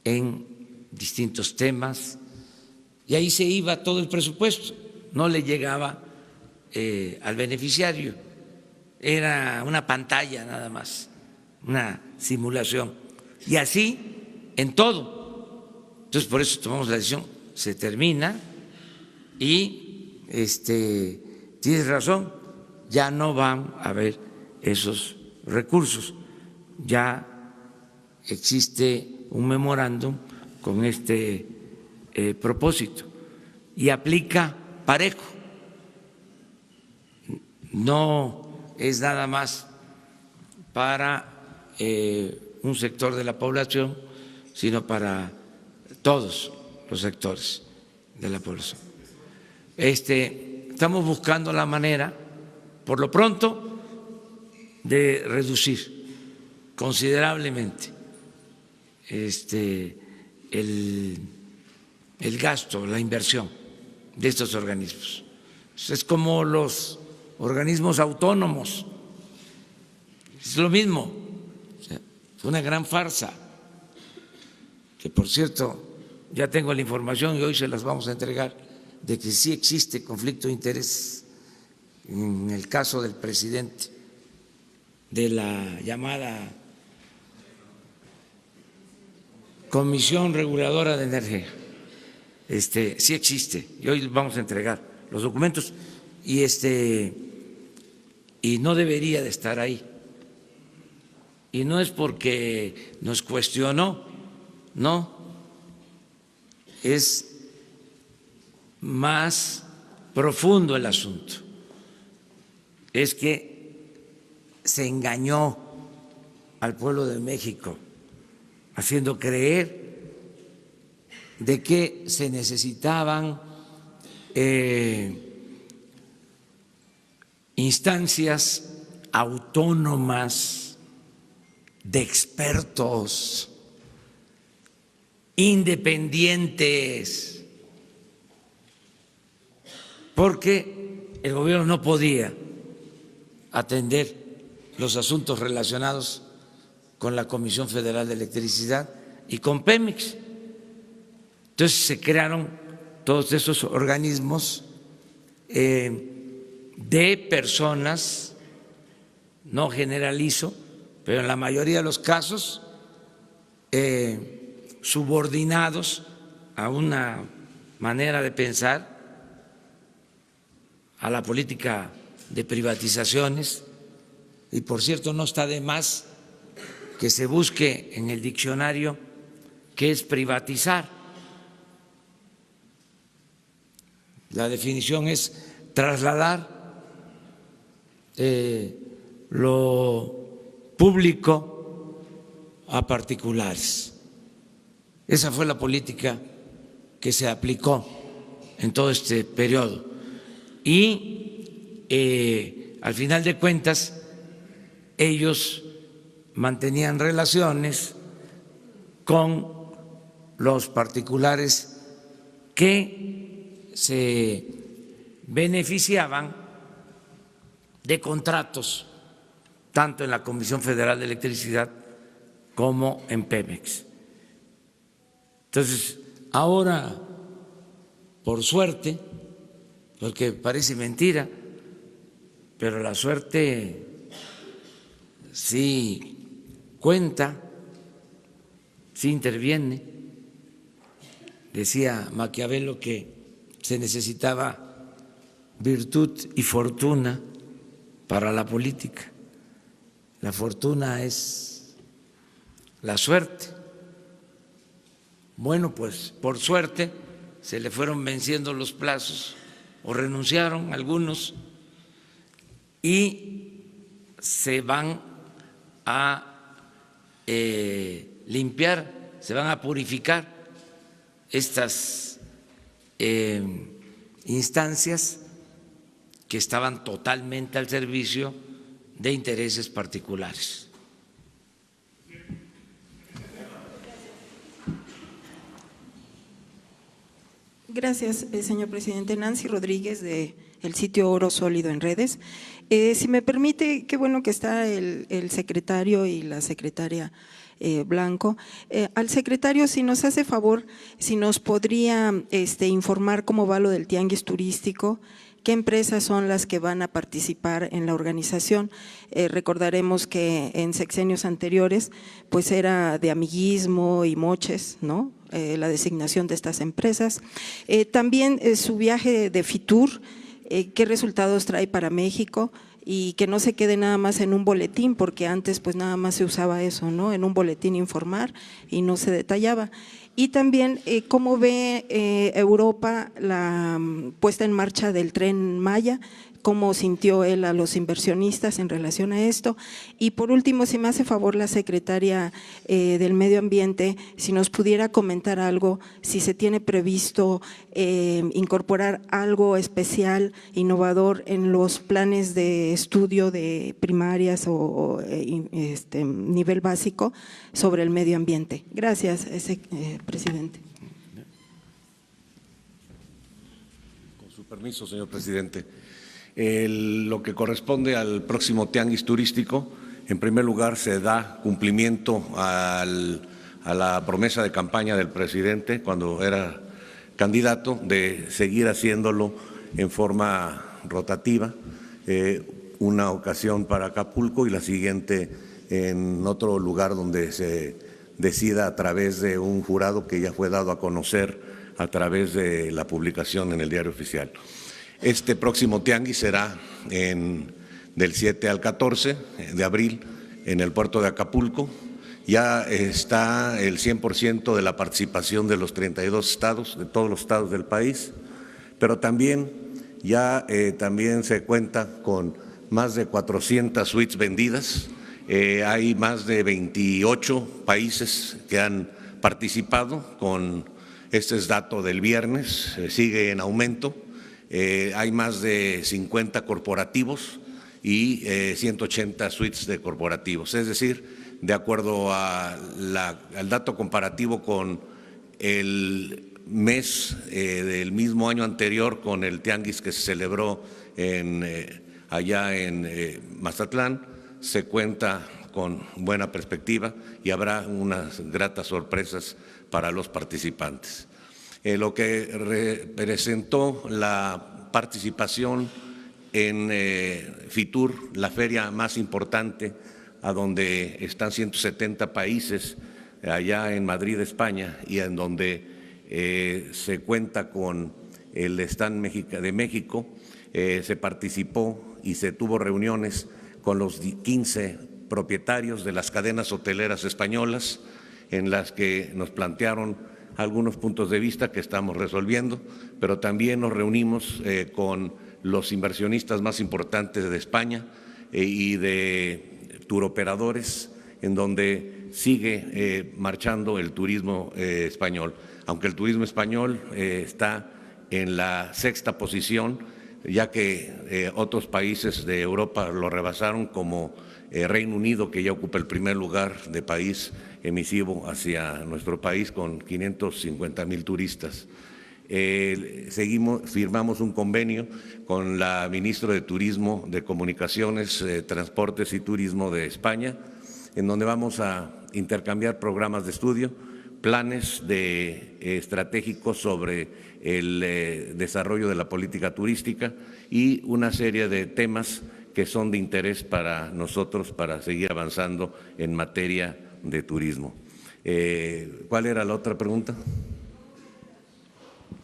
en distintos temas, y ahí se iba todo el presupuesto, no le llegaba al beneficiario, era una pantalla nada más, una simulación, y así en todo. Entonces, por eso tomamos la decisión, se termina y tienes razón, ya no van a haber esos recursos, ya existe un memorándum con este propósito y aplica parejo, no es nada más para un sector de la población, sino para todos los sectores de la población. Estamos buscando la manera, por lo pronto, de reducir considerablemente el gasto, la inversión de estos organismos. Es como los organismos autónomos, es lo mismo, fue una gran farsa, que por cierto ya tengo la información y hoy se las vamos a entregar, de que sí existe conflicto de interés en el caso del presidente de la llamada Comisión Reguladora de Energía. Sí existe y hoy vamos a entregar los documentos y no debería de estar ahí. Y no es porque nos cuestionó, no, es más profundo el asunto. Es que se engañó al pueblo de México haciendo creer de que se necesitaban instancias autónomas de expertos, independientes, porque el gobierno no podía atender los asuntos relacionados con la Comisión Federal de Electricidad y con Pemex. Entonces se crearon todos esos organismos de personas, no generalizo, pero en la mayoría de los casos subordinados a una manera de pensar, a la política de privatizaciones. Y por cierto, no está de más que se busque en el diccionario qué es privatizar. La definición es trasladar lo público a particulares. Esa fue la política que se aplicó en todo este periodo. Y al final de cuentas, ellos mantenían relaciones con los particulares que se beneficiaban de contratos tanto en la Comisión Federal de Electricidad como en Pemex. Entonces, ahora, por suerte, porque parece mentira, pero la suerte sí cuenta, sí interviene. Decía Maquiavelo que se necesitaba virtud y fortuna para la política. La fortuna es la suerte. Bueno, pues por suerte se le fueron venciendo los plazos o renunciaron algunos y se van a limpiar, se van a purificar estas instancias que estaban totalmente al servicio de intereses particulares. Gracias, señor presidente. Nancy Rodríguez, del sitio Oro Sólido en Redes. Si me permite, qué bueno que está el secretario y la secretaria Blanco. Al secretario, si nos hace favor, si nos podría informar cómo va lo del tianguis turístico, qué empresas son las que van a participar en la organización. Recordaremos que en sexenios anteriores pues era de amiguismo y moches, ¿no? La designación de estas empresas. También su viaje de FITUR, qué resultados trae para México y que no se quede nada más en un boletín, porque antes pues nada más se usaba eso, ¿no? En un boletín informar y no se detallaba. Y también cómo ve Europa la puesta en marcha del Tren Maya, cómo sintió él a los inversionistas en relación a esto. Y por último, si me hace favor la secretaria del Medio Ambiente, si nos pudiera comentar algo, si se tiene previsto incorporar algo especial, innovador en los planes de estudio de primarias o nivel básico sobre el medio ambiente. Gracias, presidente. Con su permiso, señor presidente. Lo que corresponde al próximo tianguis turístico, en primer lugar se da cumplimiento a la promesa de campaña del presidente cuando era candidato de seguir haciéndolo en forma rotativa, una ocasión para Acapulco y la siguiente en otro lugar donde se decida a través de un jurado que ya fue dado a conocer a través de la publicación en el Diario Oficial. Este próximo tianguis será del 7 al 14 de abril en el puerto de Acapulco. Ya está el 100% de la participación de los 32 estados, de todos los estados del país, pero también también se cuenta con más de 400 suites vendidas. Hay más de 28 países que han participado. Este es dato del viernes, sigue en aumento. Hay más de 50 corporativos y 180 suites de corporativos. Es decir, de acuerdo al dato comparativo con el mes del mismo año anterior, con el tianguis que se celebró allá en Mazatlán, se cuenta con buena perspectiva y habrá unas gratas sorpresas para los participantes. Lo que representó la participación en FITUR, la feria más importante, a donde están 170 países, allá en Madrid, España, y en donde se cuenta con el stand de México, se participó y se tuvo reuniones con los 15 propietarios de las cadenas hoteleras españolas, en las que nos plantearon algunos puntos de vista que estamos resolviendo, pero también nos reunimos con los inversionistas más importantes de España y de turoperadores, en donde sigue marchando el turismo español. Aunque el turismo español está en la 6ª posición, ya que otros países de Europa lo rebasaron, como Reino Unido, que ya ocupa el primer lugar de país emisivo hacia nuestro país con 550,000 turistas. Firmamos un convenio con la ministra de Turismo, de Comunicaciones, Transportes y Turismo de España, en donde vamos a intercambiar programas de estudio, planes estratégicos sobre el desarrollo de la política turística y una serie de temas que son de interés para nosotros para seguir avanzando en materia de turismo. ¿Cuál era la otra pregunta?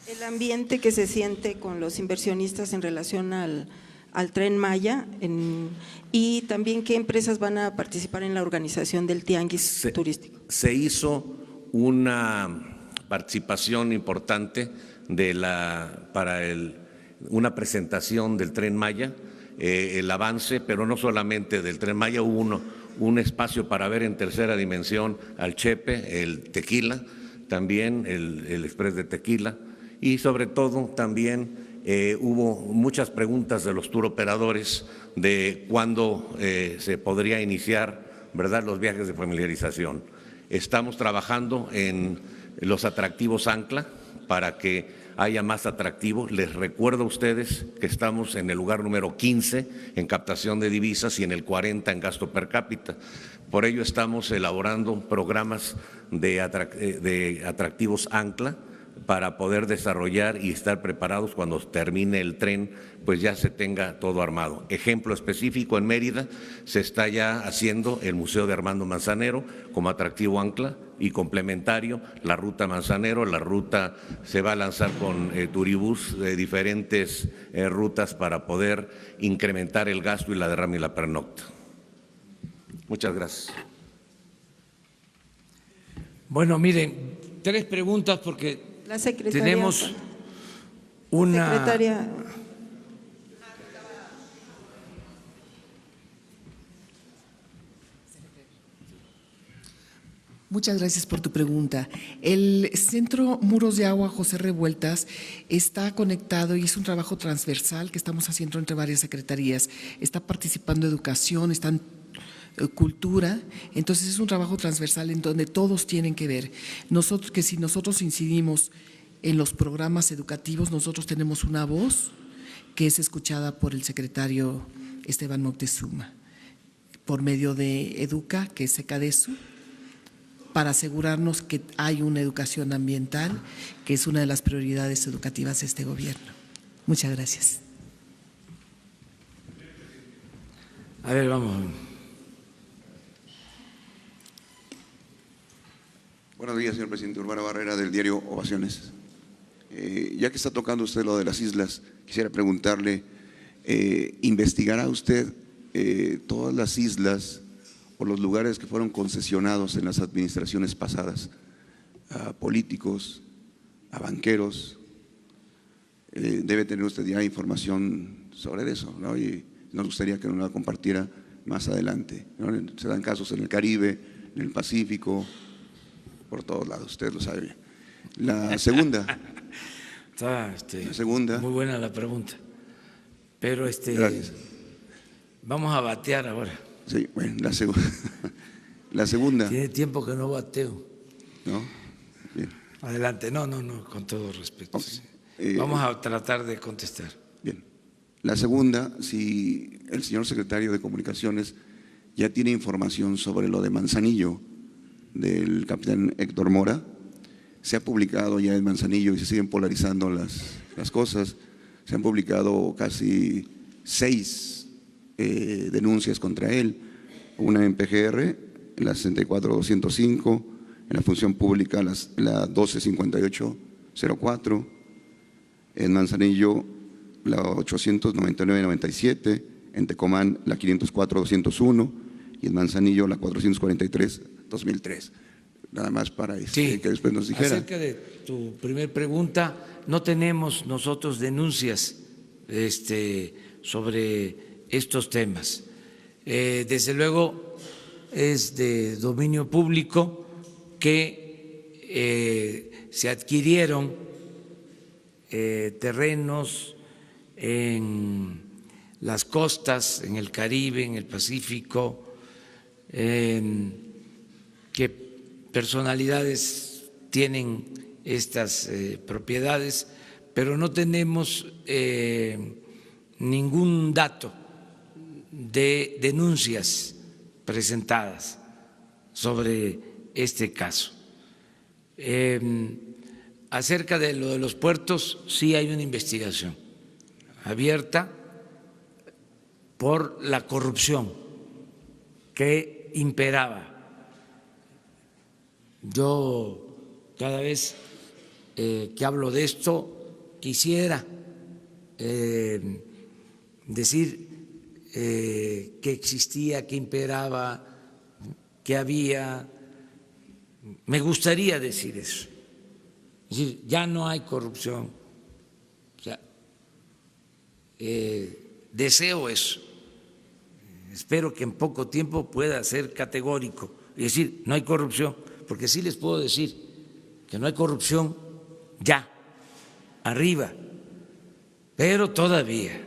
El ambiente que se siente con los inversionistas en relación al Tren Maya y también qué empresas van a participar en la organización del tianguis turístico. Se hizo una participación importante para una presentación del Tren Maya, el avance, pero no solamente del Tren Maya, hubo un espacio para ver en tercera dimensión al Chepe, el Tequila, también el Express de Tequila, y sobre todo también hubo muchas preguntas de los tour operadores de cuándo se podría iniciar, ¿verdad?, los viajes de familiarización. Estamos trabajando en los atractivos ancla para que haya más atractivos. Les recuerdo a ustedes que estamos en el lugar número 15 en captación de divisas y en el 40 en gasto per cápita. Por ello estamos elaborando programas de atractivos ancla para poder desarrollar y estar preparados cuando termine el tren, pues ya se tenga todo armado. Ejemplo específico, en Mérida se está ya haciendo el Museo de Armando Manzanero como atractivo ancla y complementario, la ruta Manzanero, la ruta se va a lanzar con Turibús de diferentes rutas para poder incrementar el gasto y la derrama y la pernocta. Muchas gracias. Bueno, miren, 3 preguntas porque la secretaria, tenemos una… Secretaria. Muchas gracias por tu pregunta. El Centro Muros de Agua José Revueltas está conectado y es un trabajo transversal que estamos haciendo entre varias secretarías. Está participando educación, está en cultura, entonces es un trabajo transversal en donde todos tienen que ver. Si nosotros incidimos en los programas educativos, nosotros tenemos una voz que es escuchada por el secretario Esteban Moctezuma, por medio de Educa, que es Secadesu, para asegurarnos que hay una educación ambiental, que es una de las prioridades educativas de este gobierno. Muchas gracias. A ver, vamos. Buenos días, señor presidente. Urbano Barrera, del diario Ovaciones. Ya que está tocando usted lo de las islas, quisiera preguntarle, ¿investigará usted todas las islas o los lugares que fueron concesionados en las administraciones pasadas a políticos, a banqueros? Debe tener usted ya información sobre eso, ¿no? Y nos gustaría que nos la compartiera más adelante, ¿no? Se dan casos en el Caribe, en el Pacífico, por todos lados, usted lo sabe bien. La segunda. Está, la segunda. Muy buena la pregunta. Pero gracias. Vamos a batear ahora. Sí, bueno, la segunda. Tiene tiempo que no bateo. ¿No? Bien. Adelante. No, con todo respeto. Okay. Sí. Vamos a tratar de contestar. Bien. La segunda, si el señor secretario de Comunicaciones ya tiene información sobre lo de Manzanillo, del capitán Héctor Mora. Se ha publicado ya en Manzanillo y se siguen polarizando las cosas. Se han publicado casi 6 denuncias contra él, una en PGR, la 64-205, en la función pública la 1258-04, en Manzanillo la 899-97, en Tecomán la 504-201 y en Manzanillo la 443-2003. Nada más para que después nos dijera. Acerca de tu primer pregunta, no tenemos nosotros denuncias sobre estos temas. Desde luego es de dominio público que se adquirieron terrenos en las costas, en el Caribe, en el Pacífico, que personalidades tienen estas propiedades, pero no tenemos ningún dato de denuncias presentadas sobre este caso. Acerca de lo de los puertos, sí hay una investigación abierta por la corrupción que imperaba. Yo cada vez que hablo de esto, quisiera decir que existía, que imperaba, que había. Me gustaría decir eso. Es decir, ya no hay corrupción. O sea, deseo eso. Espero que en poco tiempo pueda ser categórico y decir, no hay corrupción, porque sí les puedo decir que no hay corrupción ya, arriba, pero todavía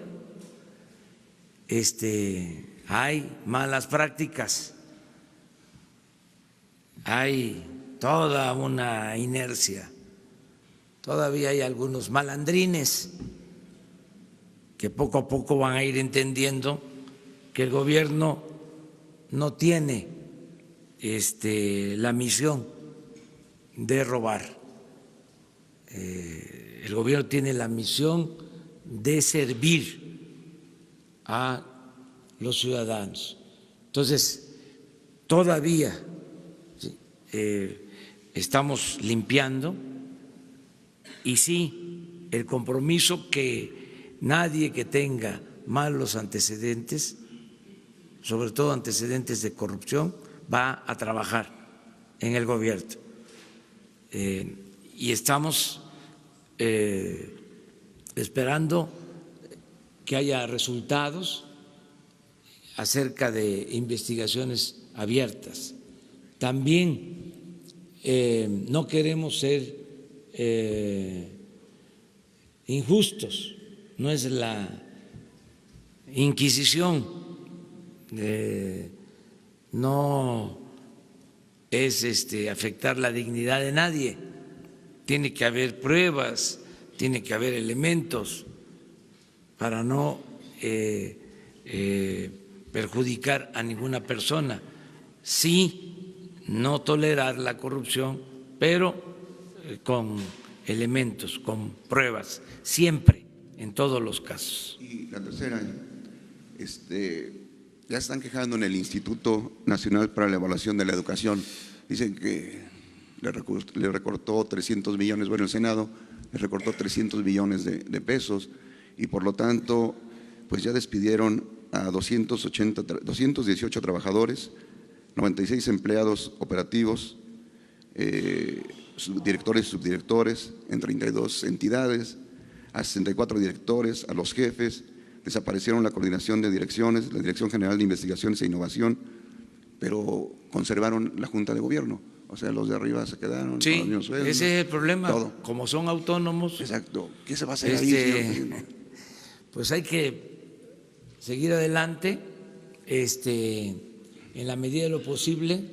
hay malas prácticas, hay toda una inercia, todavía hay algunos malandrines que poco a poco van a ir entendiendo que el gobierno no tiene la misión de robar. El gobierno tiene la misión de servir a los ciudadanos. Entonces, todavía estamos limpiando y sí, el compromiso que nadie que tenga malos antecedentes, sobre todo antecedentes de corrupción, va a trabajar en el gobierno. Y estamos esperando que haya resultados acerca de investigaciones abiertas. También no queremos ser injustos, no es la Inquisición, no es afectar la dignidad de nadie. Tiene que haber pruebas, tiene que haber elementos para no perjudicar a ninguna persona. Sí, no tolerar la corrupción, pero con elementos, con pruebas, siempre, en todos los casos. Y la tercera, ya están quejando en el Instituto Nacional para la Evaluación de la Educación. Dicen que le recortó 300 millones, bueno, el Senado le recortó 300 millones de pesos y por lo tanto, pues ya despidieron a 218 trabajadores, 96 empleados operativos, directores y subdirectores en 32 entidades, a 64 directores, a los jefes. Desaparecieron la coordinación de direcciones, la Dirección General de Investigaciones e Innovación, pero conservaron la Junta de Gobierno. O sea, los de arriba se quedaron. Sí, con los mismos sueldos, ese es el problema. todo. Como son autónomos. Exacto. ¿Qué se va a hacer ahí, señor presidente? Pues hay que seguir adelante, en la medida de lo posible,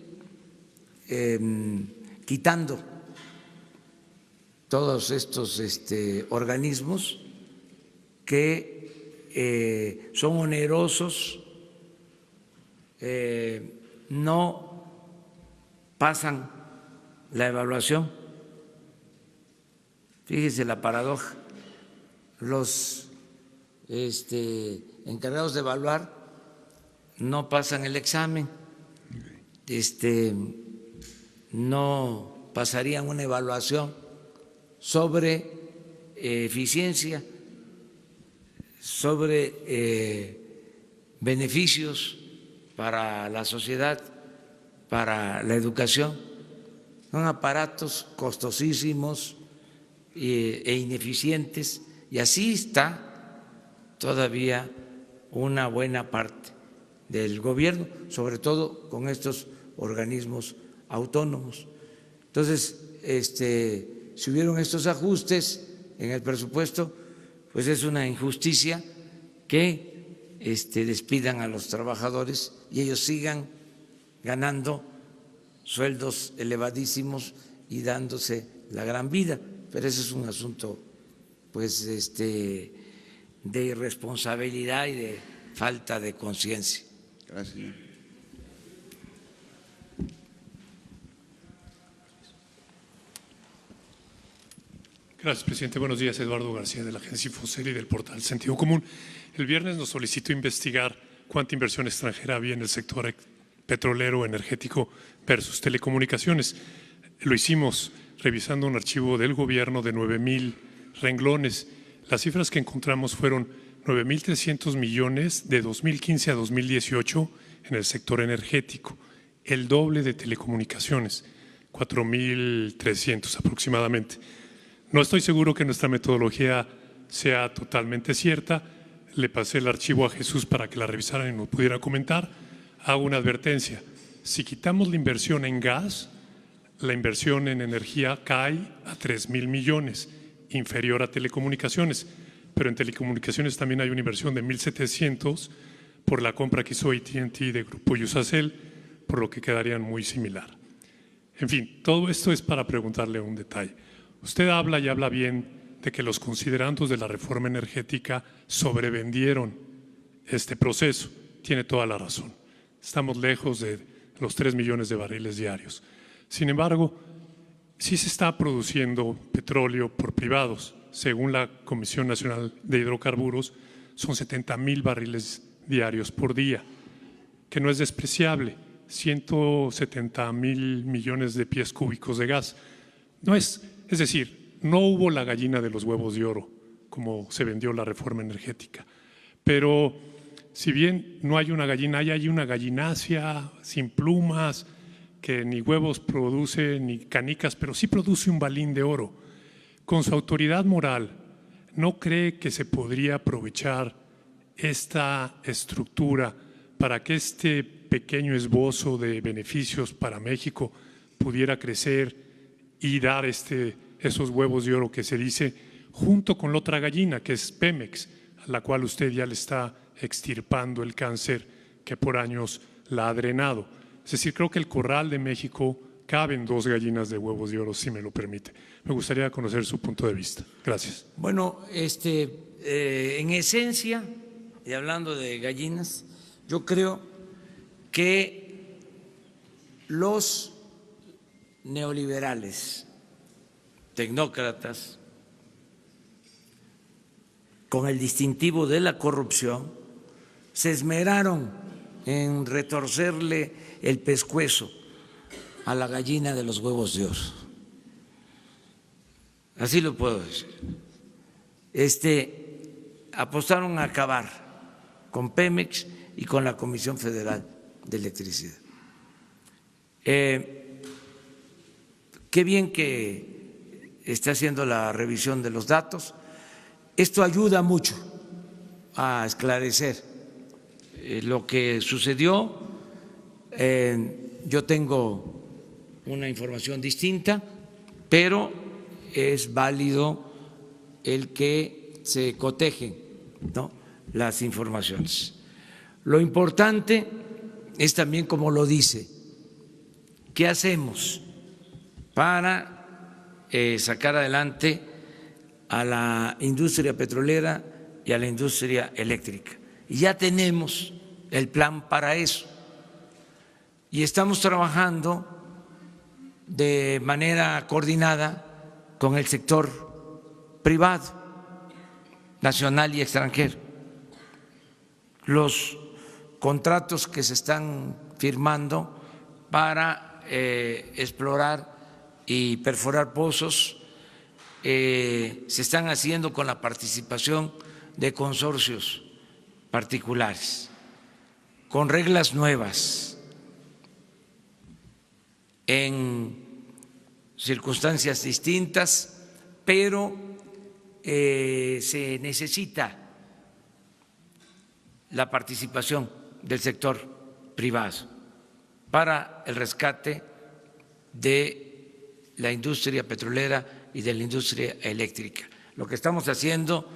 quitando todos estos organismos que son onerosos, no pasan la evaluación. Fíjese la paradoja, los encargados de evaluar no pasan el examen, no pasarían una evaluación sobre eficiencia, sobre beneficios para la sociedad, para la educación. Son aparatos costosísimos e ineficientes y así está todavía una buena parte del gobierno, sobre todo con estos organismos autónomos. Entonces, si hubieron estos ajustes en el presupuesto, pues es una injusticia que despidan a los trabajadores y ellos sigan ganando sueldos elevadísimos y dándose la gran vida. Pero ese es un asunto pues de irresponsabilidad y de falta de conciencia. Gracias. Gracias, presidente. Buenos días. Eduardo García, de la agencia Infocel y del portal Sentido Común. El viernes nos solicitó investigar cuánta inversión extranjera había en el sector petrolero, energético versus telecomunicaciones. Lo hicimos revisando un archivo del gobierno de 9,000 renglones. Las cifras que encontramos fueron 9,300 millones de 2015 a 2018 en el sector energético, el doble de telecomunicaciones, 4,300 aproximadamente. No estoy seguro que nuestra metodología sea totalmente cierta. Le pasé el archivo a Jesús para que la revisaran y nos pudiera comentar. Hago una advertencia. Si quitamos la inversión en gas, la inversión en energía cae a 3,000 millones, inferior a telecomunicaciones. Pero en telecomunicaciones también hay una inversión de 1,700 por la compra que hizo AT&T de Grupo Iusacell, por lo que quedarían muy similar. En fin, todo esto es para preguntarle un detalle. Usted habla y habla bien de que los considerandos de la reforma energética sobrevendieron este proceso. Tiene toda la razón. Estamos lejos de los 3 millones de barriles diarios. Sin embargo, sí se está produciendo petróleo por privados. Según la Comisión Nacional de Hidrocarburos, son 70,000 barriles diarios por día, que no es despreciable. 170,000 millones de pies cúbicos de gas. Es decir, no hubo la gallina de los huevos de oro, como se vendió la reforma energética. Pero si bien no hay una gallina, hay una gallinácea sin plumas, que ni huevos produce ni canicas, pero sí produce un balín de oro. Con su autoridad moral, ¿no cree que se podría aprovechar esta estructura para que este pequeño esbozo de beneficios para México pudiera crecer y dar esos huevos de oro que se dice, junto con la otra gallina que es Pemex, a la cual usted ya le está extirpando el cáncer que por años la ha drenado? Es decir, creo que el corral de México caben 2 gallinas de huevos de oro, si me lo permite. Me gustaría conocer su punto de vista. Gracias. Bueno, en esencia, y hablando de gallinas, yo creo que los neoliberales, tecnócratas, con el distintivo de la corrupción, se esmeraron en retorcerle el pescuezo a la gallina de los huevos de oro. Así lo puedo decir. Apostaron a acabar con Pemex y con la Comisión Federal de Electricidad. Qué bien que está haciendo la revisión de los datos. Esto ayuda mucho a esclarecer lo que sucedió. Yo tengo una información distinta, pero es válido el que se cotejen, ¿no?, las informaciones. Lo importante es también, como lo dice, ¿qué hacemos para sacar adelante a la industria petrolera y a la industria eléctrica? Y ya tenemos el plan para eso. Y estamos trabajando de manera coordinada con el sector privado, nacional y extranjero. Los contratos que se están firmando para explorar y perforar pozos se están haciendo con la participación de consorcios particulares, con reglas nuevas, en circunstancias distintas, pero se necesita la participación del sector privado para el rescate de la industria petrolera y de la industria eléctrica. Lo que estamos haciendo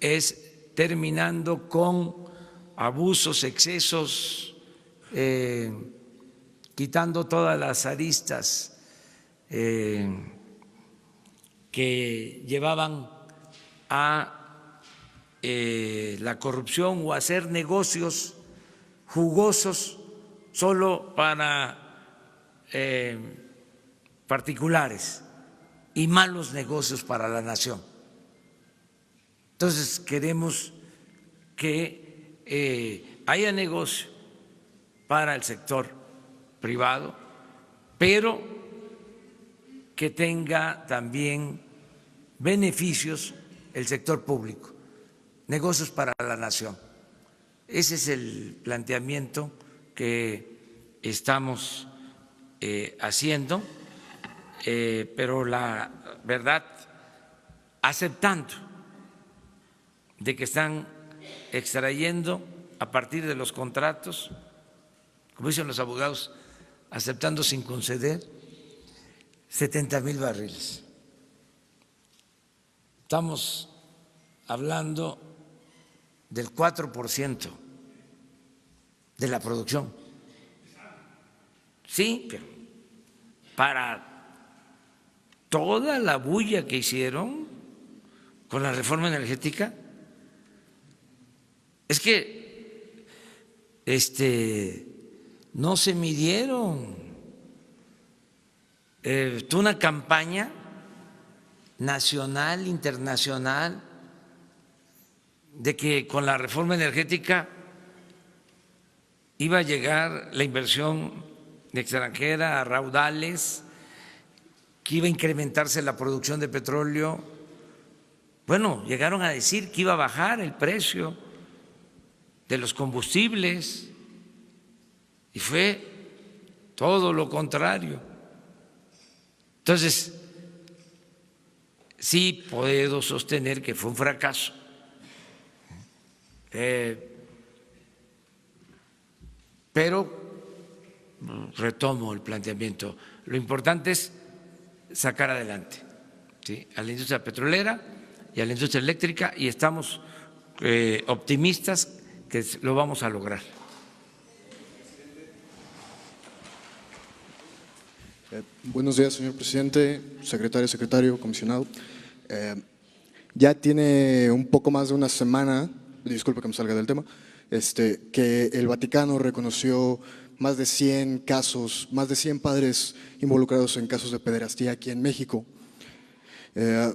es terminando con abusos, excesos, quitando todas las aristas que llevaban a la corrupción o a hacer negocios jugosos solo para particulares y malos negocios para la nación. Entonces queremos que haya negocio para el sector privado, pero que tenga también beneficios el sector público, negocios para la nación. Ese es el planteamiento que estamos haciendo, pero la verdad, aceptando de que están extrayendo a partir de los contratos, como dicen los abogados, aceptando sin conceder 70,000 barriles. Estamos hablando del 4% de la producción. Sí, pero para toda la bulla que hicieron con la reforma energética, es que no se midieron. Tuvo una campaña nacional, internacional, de que con la reforma energética iba a llegar la inversión extranjera a raudales, que iba a incrementarse la producción de petróleo. Bueno, llegaron a decir que iba a bajar el precio de los combustibles y fue todo lo contrario. Entonces, sí puedo sostener que fue un fracaso. Pero retomo el planteamiento. Lo importante es sacar adelante, ¿sí?, a la industria petrolera y a la industria eléctrica, y estamos optimistas que lo vamos a lograr. Buenos días, señor presidente, secretario, comisionado. Ya tiene un poco más de una semana, disculpe que me salga del tema, que el Vaticano reconoció más de 100 casos, más de 100 padres involucrados en casos de pederastía aquí en México.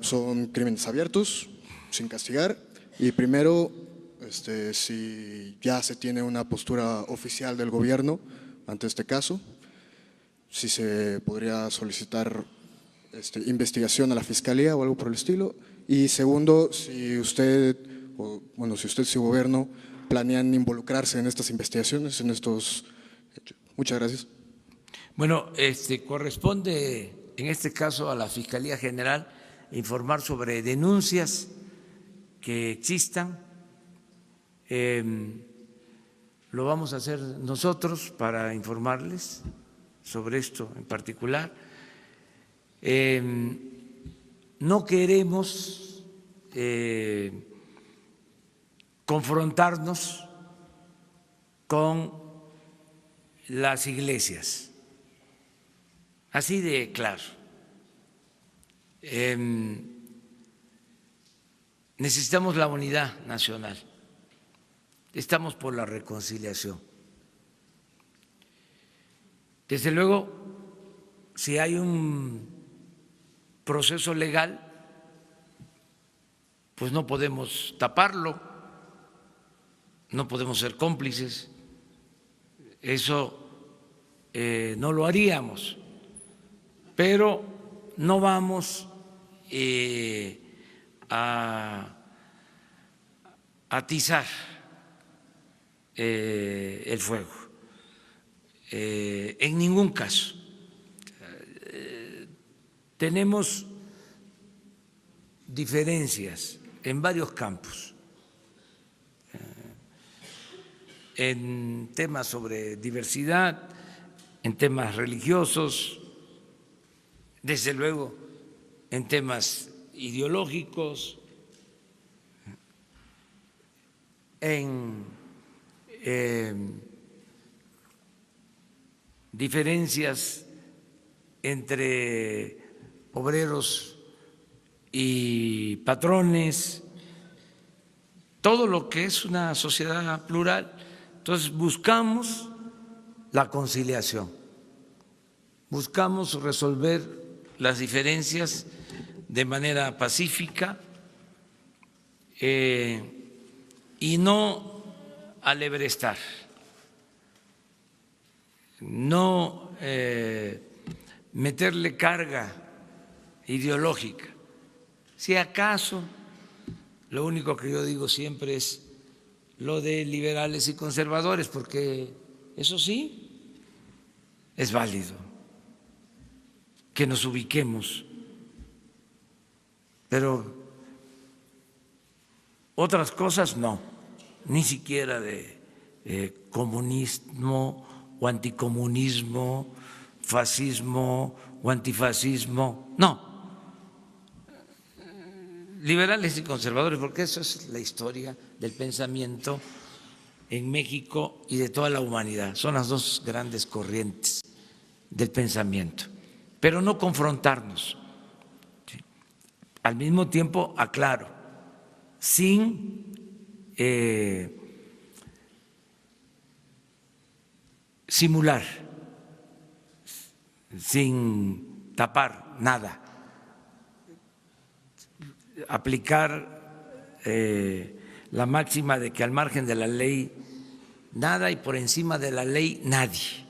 Son crímenes abiertos, sin castigar, y primero, si ya se tiene una postura oficial del gobierno ante este caso, si se podría solicitar investigación a la Fiscalía o algo por el estilo, y segundo, si usted, si su gobierno planean involucrarse en estas investigaciones, en estos hechos. Muchas gracias. Bueno, corresponde en este caso a la Fiscalía General informar sobre denuncias que existan. Lo vamos a hacer nosotros para informarles sobre esto en particular. No queremos confrontarnos con las iglesias, así de claro. Necesitamos la unidad nacional, estamos por la reconciliación. Desde luego, si hay un proceso legal, pues no podemos taparlo, no podemos ser cómplices, eso no lo haríamos, pero no vamos a atizar el fuego, en ningún caso. Tenemos diferencias en varios campos, en temas sobre diversidad, en temas religiosos, desde luego en temas ideológicos, en diferencias entre obreros y patrones, todo lo que es una sociedad plural. Entonces buscamos la conciliación, buscamos resolver las diferencias de manera pacífica y no alebrestar, no meterle carga ideológica. Si acaso, lo único que yo digo siempre es lo de liberales y conservadores, porque eso sí es válido, que nos ubiquemos, pero otras cosas no, ni siquiera de comunismo o anticomunismo, fascismo o antifascismo, no. Liberales y conservadores, porque eso es la historia del pensamiento en México y de toda la humanidad. Son las dos grandes corrientes del pensamiento, pero no confrontarnos. ¿Sí? Al mismo tiempo, aclaro, sin simular, sin tapar nada, aplicar la máxima de que al margen de la ley nada y por encima de la ley nadie.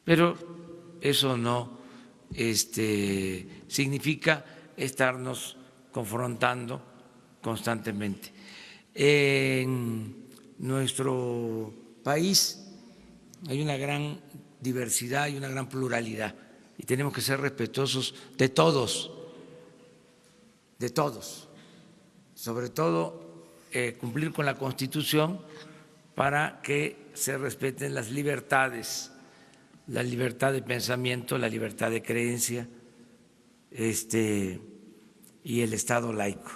Pero eso no significa estarnos confrontando constantemente. En nuestro país hay una gran diversidad y una gran pluralidad y tenemos que ser respetuosos de todos, sobre todo cumplir con la Constitución para que se respeten las libertades, la libertad de pensamiento, la libertad de creencia y el Estado laico.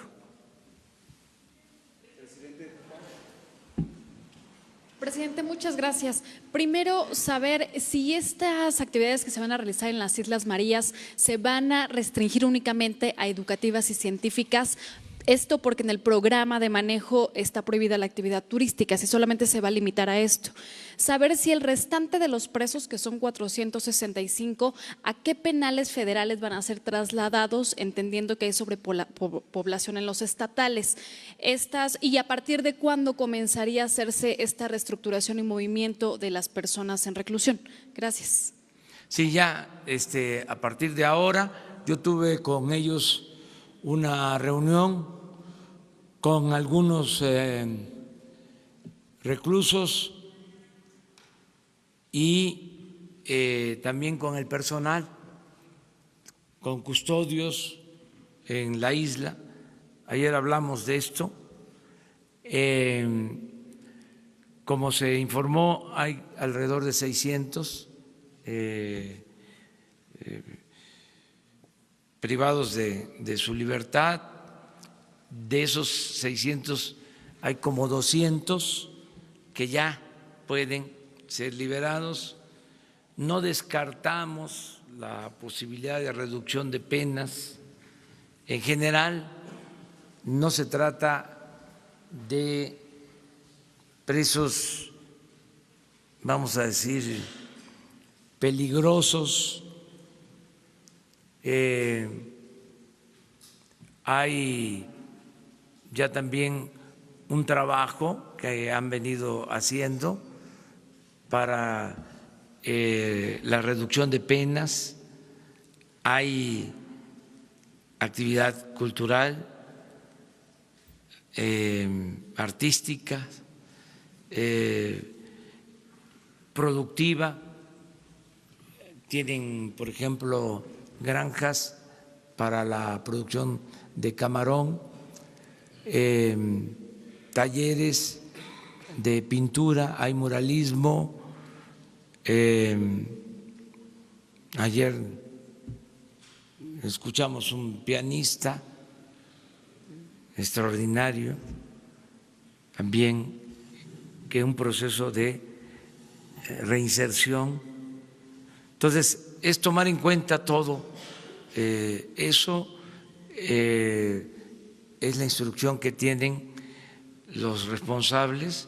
Presidente, muchas gracias. Primero, saber si estas actividades que se van a realizar en las Islas Marías se van a restringir únicamente a educativas y científicas. Esto porque en el programa de manejo está prohibida la actividad turística, si solamente se va a limitar a esto. Saber si el restante de los presos, que son 465, ¿a qué penales federales van a ser trasladados, entendiendo que hay sobrepoblación en los estatales? Y a partir de cuándo comenzaría a hacerse esta reestructuración y movimiento de las personas en reclusión. Gracias. Sí, ya a partir de ahora yo tuve con ellos una reunión con algunos reclusos y también con el personal, con custodios en la isla. Ayer hablamos de esto. Como se informó, hay alrededor de 600 privados de su libertad. De esos 600 hay como 200 que ya pueden ser liberados. No descartamos la posibilidad de reducción de penas. En general, no se trata de presos, vamos a decir, peligrosos. Hay ya también un trabajo que han venido haciendo para la reducción de penas, hay actividad cultural, artística, productiva. Tienen, por ejemplo, granjas para la producción de camarón, talleres de pintura, hay muralismo. Ayer escuchamos un pianista extraordinario, también que un proceso de reinserción. Entonces, es tomar en cuenta todo eso. Es la instrucción que tienen los responsables,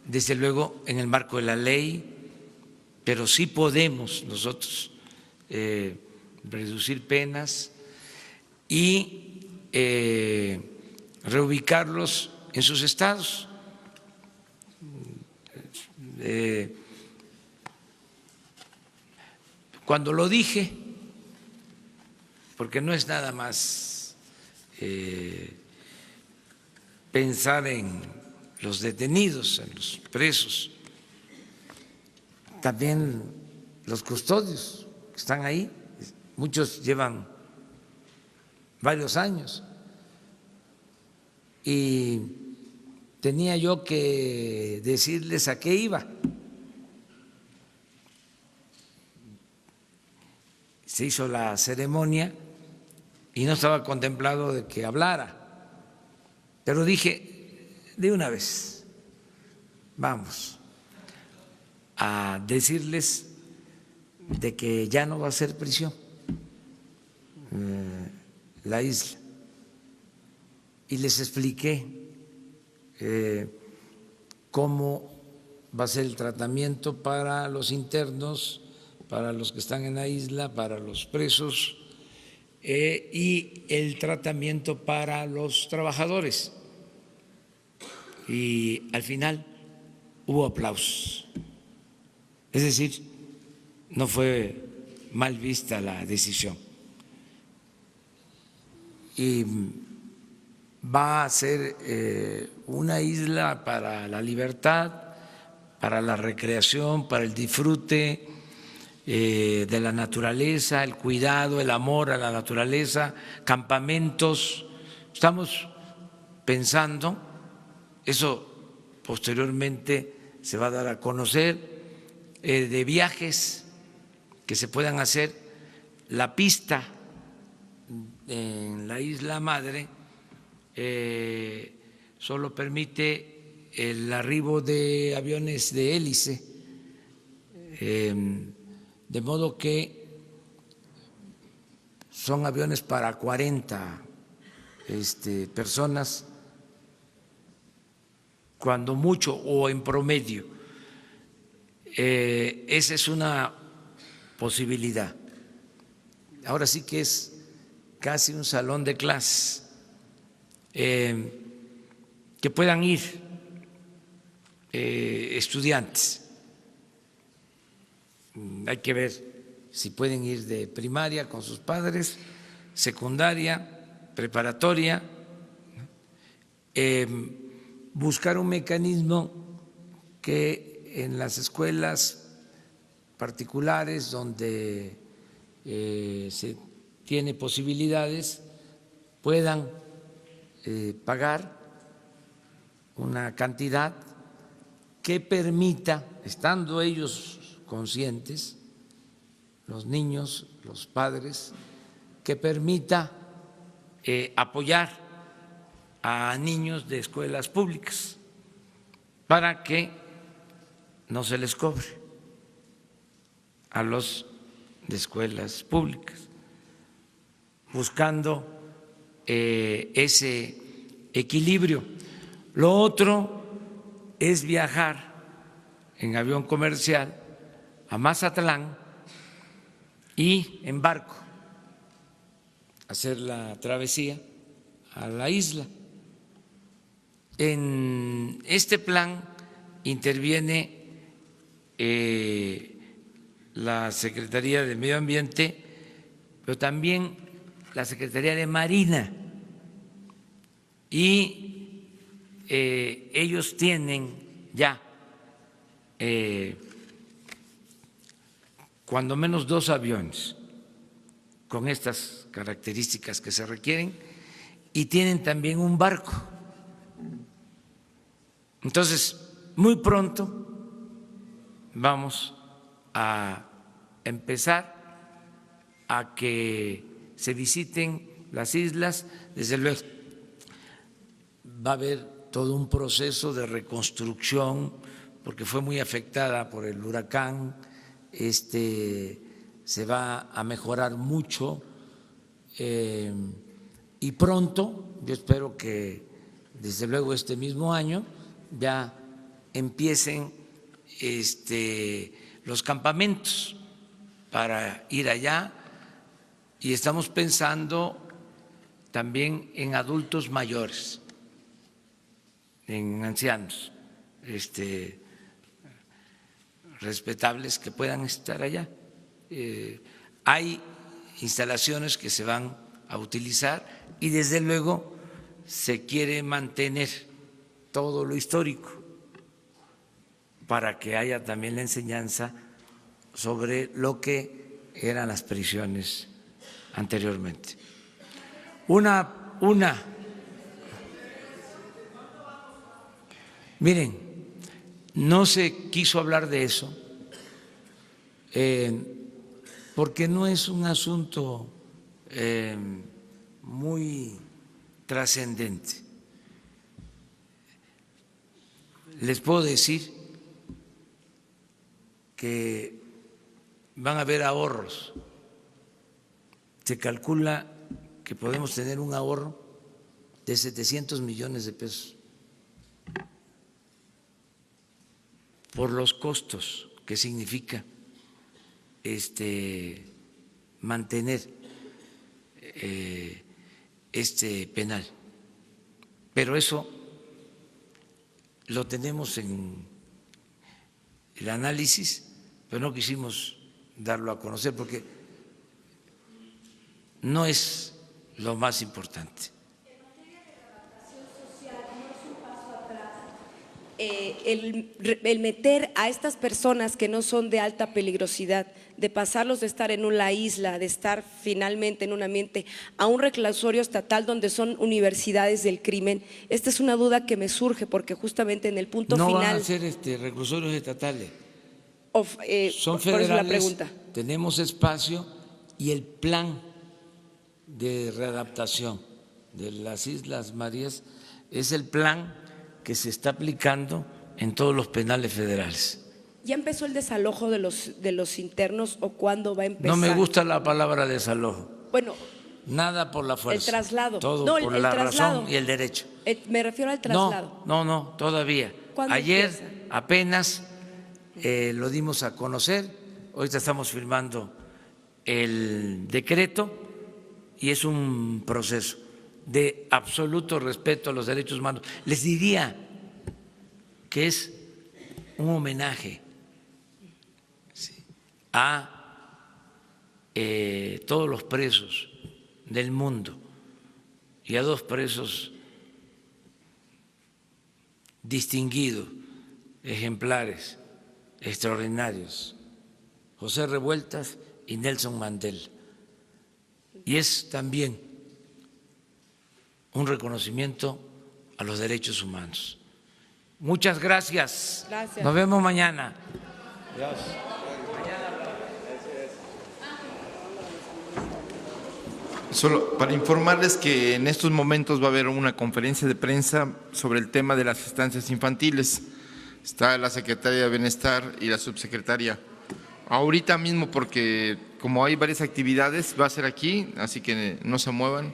desde luego en el marco de la ley, pero sí podemos nosotros reducir penas y reubicarlos en sus estados. Cuando lo dije, porque no es nada más pensar en los detenidos, en los presos, también los custodios que están ahí, muchos llevan varios años, y tenía yo que decirles a qué iba. Se hizo la ceremonia y no estaba contemplado de que hablara, pero dije, de una vez, vamos a decirles de que ya no va a ser prisión la isla. Y les expliqué cómo va a ser el tratamiento para los internos, para los que están en la isla, para los presos y el tratamiento para los trabajadores. Y al final hubo aplausos. Es decir, no fue mal vista la decisión. Y va a ser una isla para la libertad, para la recreación, para el disfrute de la naturaleza, el cuidado, el amor a la naturaleza, campamentos. Estamos pensando, eso posteriormente se va a dar a conocer, de viajes que se puedan hacer. La pista en la isla madre solo permite el arribo de aviones de hélice, de modo que son aviones para 40 personas, cuando mucho, o en promedio. Esa es una posibilidad. Ahora sí que es casi un salón de clases, que puedan ir estudiantes. Hay que ver si pueden ir de primaria con sus padres, secundaria, preparatoria, buscar un mecanismo que en las escuelas particulares donde se tiene posibilidades puedan pagar una cantidad que permita, estando ellos conscientes, los niños, los padres, que permita apoyar a niños de escuelas públicas para que no se les cobre a los de escuelas públicas, buscando ese equilibrio. Lo otro es viajar en avión comercial a Mazatlán y en barco hacer la travesía a la isla. En este plan interviene la Secretaría de Medio Ambiente, pero también la Secretaría de Marina, y ellos tienen ya cuando menos 2 aviones con estas características que se requieren, y tienen también un barco. Entonces, muy pronto vamos a empezar a que se visiten las islas. Desde luego va a haber todo un proceso de reconstrucción porque fue muy afectada por el huracán, se va a mejorar mucho y pronto, yo espero que desde luego este mismo año ya empiecen los campamentos para ir allá, y estamos pensando también en adultos mayores, en ancianos respetables que puedan estar allá. Hay instalaciones que se van a utilizar y desde luego se quiere mantener todo lo histórico para que haya también la enseñanza sobre lo que eran las prisiones anteriormente. Miren, no se quiso hablar de eso porque no es un asunto muy trascendente. Les puedo decir que van a haber ahorros. Se calcula que podemos tener un ahorro de 700 millones de pesos por los costos que significa mantener este penal. Pero eso lo tenemos en el análisis, pero no quisimos darlo a conocer porque no es lo más importante. El meter a estas personas que no son de alta peligrosidad, de pasarlos de estar en una isla, de estar finalmente en un ambiente, a un reclusorio estatal donde son universidades del crimen. Esta es una duda que me surge porque justamente en el punto no final… No van a ser reclusorios estatales, son federales, por eso la pregunta. Tenemos espacio y el plan de readaptación de las Islas Marías es el plan que se está aplicando en todos los penales federales. ¿Ya empezó el desalojo de los internos o cuándo va a empezar? No me gusta la palabra desalojo. Bueno, nada por la fuerza. El traslado. Todo no, por el la traslado. razón y el derecho. Me refiero al traslado. No, todavía. Ayer empieza? Apenas lo dimos a conocer. Ahorita estamos firmando el decreto y es un proceso de absoluto respeto a los derechos humanos. Les diría que es un homenaje a todos los presos del mundo y a dos presos distinguidos, ejemplares, extraordinarios, José Revueltas y Nelson Mandela. Y es también un reconocimiento a los derechos humanos. Muchas gracias. Gracias. Nos vemos mañana. Gracias. Solo para informarles que en estos momentos va a haber una conferencia de prensa sobre el tema de las estancias infantiles. Está la secretaria de Bienestar y la subsecretaria. Ahorita mismo, porque como hay varias actividades, va a ser aquí, así que no se muevan.